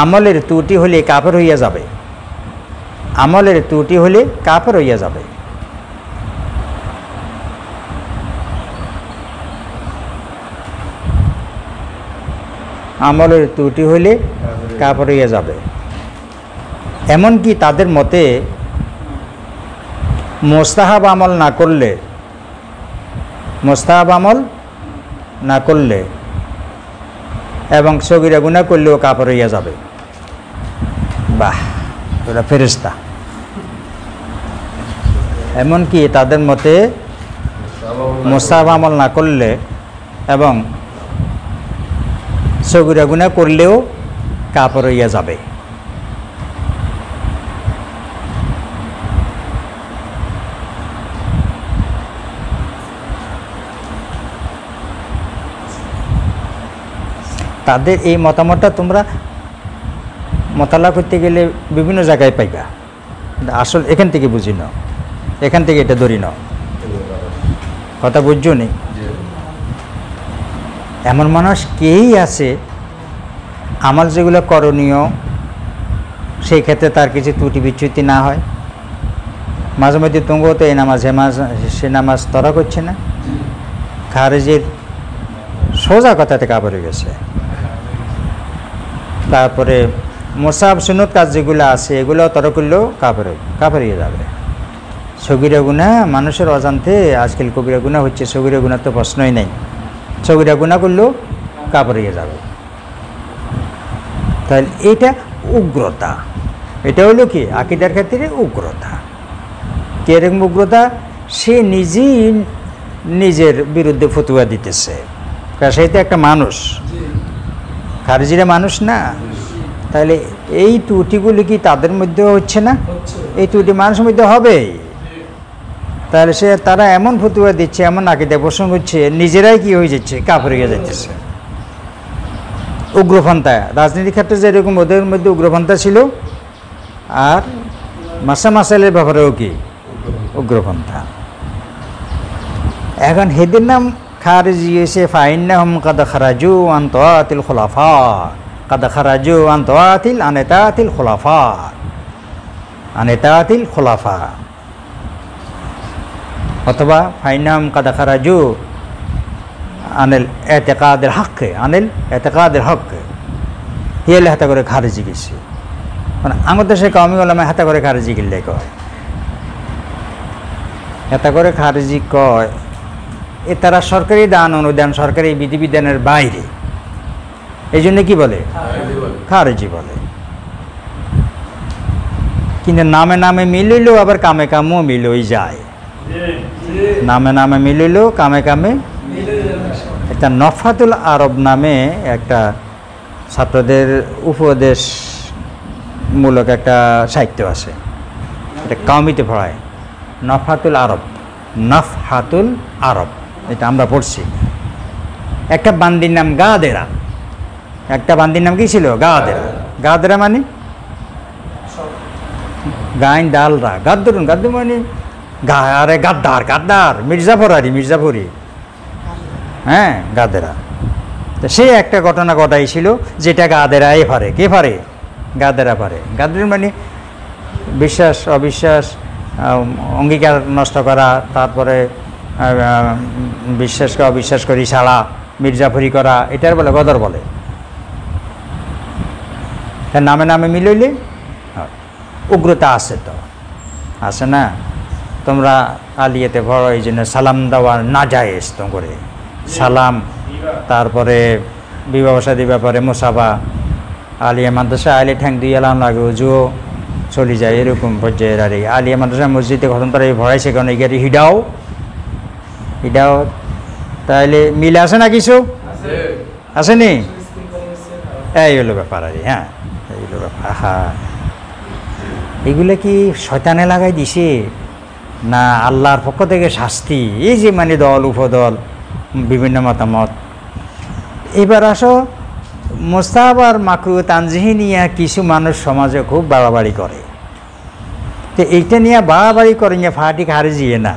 আমলের ত্রুটি হলে কাফের হইয়া যাবে, আমলের ত্রুটি হলে কাফের হইয়া যাবে। আমলের ত্রুটি হলে কাফের হইয়া যাবে। এমনকি তাদের মতে মোস্তাহাব আমল না করলে এবং সগীরা গুনাহ করলেও কাফের হইয়া যাবে। বাহ, ওরা ফেরেশতা। এমনকি তাদের মতে মোস্তাহাব আমল না করলে এবং সগীরা গুনাহ করলেও কাফের হইয়া যাবে। তাদের এই মতামতটা তোমরা মোতালা করতে গেলে বিভিন্ন জায়গায় পাইবা, আসল এখান থেকে বুঝি নাও, এখান থেকে এটা ধরি নাও। কথা বুঝছো নি? এমন মানুষ কেই আছে আমল যেগুলো করণীয় সেই ক্ষেত্রে তার কিছু ত্রুটি বিচ্যুতি না হয়। মাঝে মধ্যে তুঙ্গও তো এই নামাজ সে নামাজ তরা করছে না, খারিজের সোজা কথাতে কাপড় হয়ে গেছে। তারপরে মোসাব সুন্নত কাজ যেগুলো আছে এগুলো তর করলেও কাফের হয়ে যাবে। সগীরা গুনাহ মানুষের অজান্তে আজকাল কবিরা গুনাহ হচ্ছে, সগীরা গুনাহ তো প্রশ্নই নেই, সগীরা গুনাহ করলেও কাফের হয়ে যাবে। তাহলে এটা উগ্রতা, এটা হলো কি আকীদার ক্ষেত্রে উগ্রতা। কিরকম উগ্রতা? সে নিজেই নিজের বিরুদ্ধে ফতোয়া দিতেছে, কারণ সে তো একটা মানুষ, খারিজিরা মানুষ না। তাহলে এই ত্রুটিগুলি কি তাদের মধ্যেও হচ্ছে না? এই ত্রুটি মানুষের মধ্যে হবেই। তাহলে তারা এমন ফতোয়া দিচ্ছে, এমন আকীদা পোষণ করছে, নিজেরাই কি হয়ে যাচ্ছে, কাফের হয়ে যাচ্ছে। উগ্রপন্থা রাজনীতির ক্ষেত্রে যেরকম ওদের মধ্যে উগ্রপন্থা ছিল, আর মাসাইলের ব্যাপারেও কি উগ্রপন্থা। এখন হেদের নাম খারিজি হয়েছে ফাইন্নাহুম কাদ খারাজু আন তাআতিল খুলাফা, কাদ খারাজু আন তাআতিল আনাতাতিল খুলাফা, আনাতাতিল খুলাফা, অথবা ফাইন্নাহুম কাদ খারাজু আনিল ইতিকাদিল হক, আনিল ইতিকাদিল হক, হিয়ালে হাতে করে খারিজি গেছে। মানে আমাদের দেশে কওমি ওলামা হাতে করে খারিজি গিল্লে কয়, হাতে করে খারিজি কয় এ তারা সরকারি দান অনুদান সরকারি বিধিবিধানের বাইরে, এই জন্য কি বলে খারিজি বলে। কিন্তু নামে নামে মিলিলেও আবার কামে কামেও মিলই যায়, নামে নামে মিলিলেও কামে কামে। এটা নফাতুল আরব নামে একটা ছাত্রদের উপদেশমূলক একটা সাহিত্য আছে, এটা কওমিতে পড়ায়, নফাতুল আরব, নফহাতুল আরব, এটা আমরা পড়ছি। একটা বান্দির নাম গাদেরা, একটা বান্দির নাম কি ছিল গাদেরা। গাদেরা মানে গাইন ডালরা, গাদ্দরুন, গাদ্দু মানে আরে গাদ্দার, গাদ্দার মির্জাফরারি, মির্জাফরি, হ্যাঁ গাদেরা। তো সে একটা ঘটনা ঘটাইছিল যেটা গাদেরাই পারে। কে পারে? গাদেরা পারে। গাদের মানে বিশ্বাস অবিশ্বাস, অঙ্গীকার নষ্ট করা, তারপরে বিশ্বাসকে অবিশ্বাস করি ছাড়া, মির্জাফরি করা, এটার বলে গদর বলে। তার নামে নামে মিলইলে উগ্রতা আছে, তো আছে না। তোমরা আলিয়াতে পড়ো, এই জন্য সালাম দেওয়া না জায়েজ তো করে সালাম, তারপরে বিবাহ শাদী ব্যাপারে মোসাফা, আলিয়া মাদ্রাসা আইলে ঠ্যাং দুই এলাম লাগে জুও চলে যায়, এরকম পর্যায়ের। আর আলিয়া মাদ্রাসা মসজিদে ঘটন তারা ভরাইছে কারণ এই গাড়ি হিডাও হিডাও, তাইলে মিল আছে না কিছু আসেনি? এই হলো ব্যাপার। আর হ্যাঁ এই হলো ব্যাপার। হ্যাঁ, এগুলো কি শয়তানে লাগাই দিছে না আল্লাহর পক্ষ থেকে শাস্তি? এই যে মানে দল উপদল বিভিন্ন মতামত। এবার আসো মোস্তাহাব আর মাকরুহ তানজিহি নিয়ে কিছু মানুষ সমাজে খুব বাড়াবাড়ি করে। তো এইটা নিয়ে বাড়াবাড়ি করে নিয়ে ফাটি খারিজিয়ে না।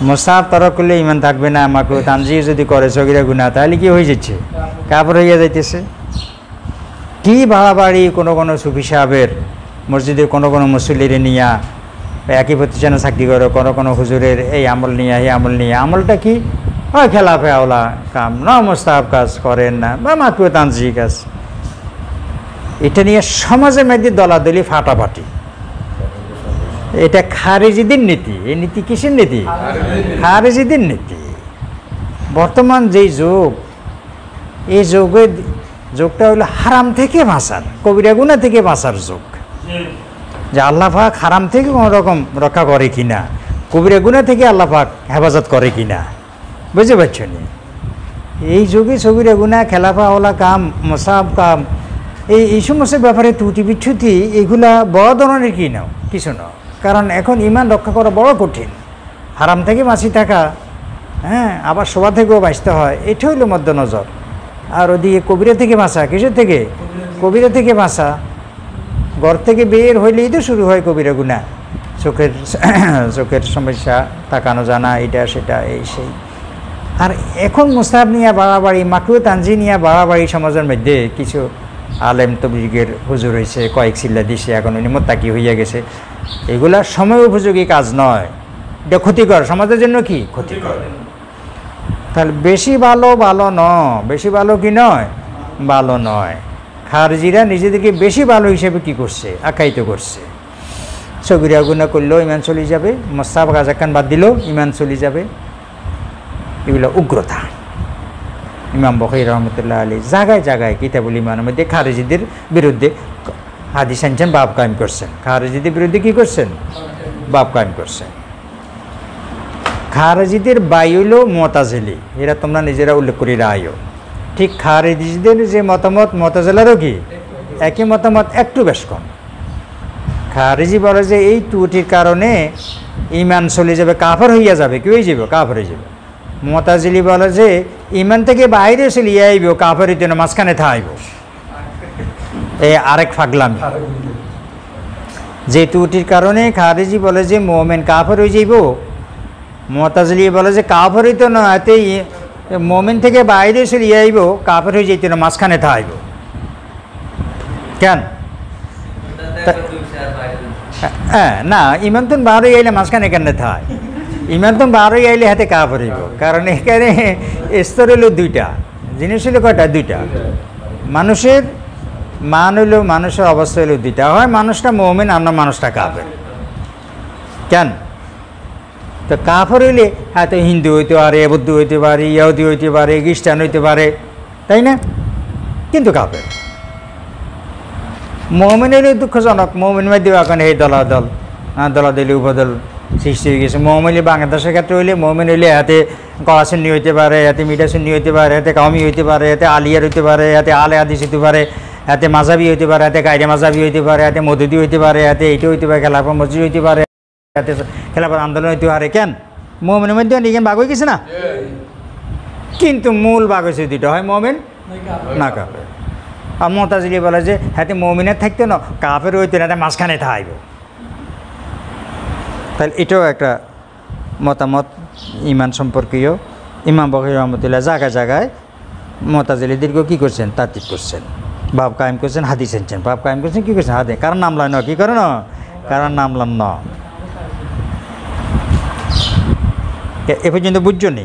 মোস্তাহাব তরক করলে ইমান থাকবে না, মাকরুহ তানজিহি যদি করে সগীরা গুনাহ, তাহলে কি হয়ে যাচ্ছে? কাফের হইয়া যাইতেছে। কি বাড়াবাড়ি কোনো কোনো সুফি সাহেবের, মসজিদের কোনো কোনো মুসল্লিরে নিয়া একই প্রতিষ্ঠানে চাকরি করে, কোনো কোনো হুজুরের এই আমল নিয়ে এই আমল নিয়ে। আমলটা কি? হয় খেলাফে আওলা কাম, না মোস্তাহাব কাজ করেন না, বা মাকরুহ তানজিহি কাজ। এটা নিয়ে সমাজের মধ্যে দলাদলি ফাটাফাটি। এটা খারিজিদের নীতি। এই নীতি কিসের নীতি? খারিজিদের নীতি। বর্তমান যেই যুগ, এই যুগটা হলো হারাম থেকে বাঁচার, কবিরা গুনাহ থেকে বাঁচার যুগ। যে আল্লাহ পাক হারাম থেকে কোনো রকম রক্ষা করে কিনা, কবিরা গুনাহ থেকে আল্লাহ পাক হেফাজত করে কিনা, বুঝতে পারছো নি? এই যুগে সগীরা গুনাহ, খেলাফা ওলা কাম, মোসাব কাম, এই সমস্ত ব্যাপারে ত্রুটি বিচ্ছুতি, এগুলা বড় ধরনের কি নাও কিছু নাও। কারণ এখন ইমান রক্ষা করা বড় কঠিন। হারাম থেকে বাঁচি থাকা, হ্যাঁ, আবার শোভা থেকেও বাঁচতে হয়, এটা হইল মধ্য নজর। আর ওদিকে কবিরা থেকে বাঁচা, কিসের থেকে? কবিরা থেকে বাঁচা। ঘর থেকে বের হইলেই তো শুরু হয় কবিরা গুনাহ। চোখের সমস্যা, তাকানো জানা, এটা সেটা এই সেই। আর এখন মুস্তাহাব নিয়ে বাড়াবাড়ি, মাকরুহ তানজিহি নিয়ে বাড়াবাড়ি সমাজের মধ্যে কিছু আলেম তবলিগের হুজুর হয়েছে, কয়েক চিল্লা দিছে, এখন উনি মোত্তাকি হইয়া গেছে। এগুলা সময় উপযোগী কাজ নয়, এটা ক্ষতিকর, সমাজের জন্য কি ক্ষতিকর। তাহলে বেশি ভালো ভালো বেশি ভালো কি নয়? ভালো নয়। খারজিরা নিজেদেরকে বেশি ভালো হিসেবে কি করছে? আখ্যায়িত করছে। সগীরা গুনাহ করলেও ইমান চলে যাবে, মোস্তাহাব কাজ একখান বাদ দিলেও ইমান চলে যাবে। এগুলো উগ্রতা। ইমাম বুখারী রহমতুল্লাহ আলাইহি জায়গায় জায়গায় কিতাবুল ইমানের মধ্যে খারিজিদের বিরুদ্ধে হাদিস আনছেন, বাব কায়েম করছেন। খারিজিদের বিরুদ্ধে কি করছেন? বাব কায়েম করছেন। খারিজিদের বাই হইল মুতাজিলি, এরা তোমরা নিজেরা উল্লেখ করি রায়ও। ঠিক খারিজিদের যে মতামত, মুতাজিলারও কি একই মতামত, একটু বেশ কম। খারিজি বলে যে এই ত্রুটির কারণে ইমান চলে যাবে, কাফের হইয়া যাবে। কি হয়ে যাবে? কাফের হয়ে যাবে। মুতাজিলি বলে যে ইমান থেকে বাইরে চলিয়ে আইব, কাফের হইতে না, মাঝখানে থাইব। এই আরেক ফাগলামি। যে ত্রুটির কারণে খারিজি বলে যে মুমিন কাফের হয়ে যাইব, মুতাজিলি বলে যে কাফেরই তো নয়, এতে মোমিন থেকে বাইরে সরিয়ে আইব, কাফের হয়ে যেত না, মাঝখানে থাকব কেন? হ্যাঁ না, ইমান তো বারোই আইলে মাঝখানে কেন থাক? ইমান তো বারোই আইলে হাতে কাফের হইব, কারণ এখানে স্তর হইল দুইটা, জিনিস হইল কয়টা? দুইটা। মানুষের মান হইল, মানুষের অবস্থা হইল দুইটা, হয় মানুষটা মুমিন, অন্য মানুষটা কাফের। কেন? তো কাফের হইলে হয়তো হিন্দু হইতে পারে, বৌদ্ধ হইতে পারে, ইহুদি হইতে পারে, খ্রিস্টান হইতে পারে, তাই না? কিন্তু কাফের। মুমিন হইলে দুঃখজনক, মুমিন মধ্যে এখন এই দলাদল, দলাদলি উপদল সৃষ্টি হয়ে গেছে। মুমিন বাংলাদেশের ক্ষেত্রে হইলে মুমিন হইলে হাতে কড়াশুন্নি হইতে পারে, হাতে মিঠাশুন্নি হইতে পারে, হাতে কাউমি হইতে পারে, হাতে আলিয়ার হইতে পারে, হাতে আলে হাদিস হইতে পারে, হাতে মাজাবি হইতে পারে, হাতে কায়দা মাজাবি হইতে পারে, হাতে মদুদি হইতে পারে, হাতে এইটা হইতে পারে, খেলাফত মসজিদ হইতে পারে, হাতে খেলাফত আন্দোলন হইতে পারে। কেন? মুমিনের মধ্যে নিকেন ভাগ হয়ে গেছে না? কিন্তু মূল ভাগ হয়েছে দুটো, হয় মুমিন না কাফের। আর মুতাজিলি বলে যে হাতে মুমিনের থাকতো না, কাফের হইতো না, মাঝখানে থাকবে। তাহলে এটাও একটা মতামত ইমান সম্পর্কীয়। ইমাম বখরি রহমতুল্লাহ জায়গায় জায়গায় মুতাজিলিদেরকেও কী করছেন? তাত্ত্বিক করছেন, ভাব কায়েম করছেন, হাদিস এনেছেন, ভাব কায়েম করছেন, কী করছেন? হাদিস। কারণ নাম লয় ন, কী করে ন? কারণ নাম লন ন। এ পর্যন্ত বুঝছো নি?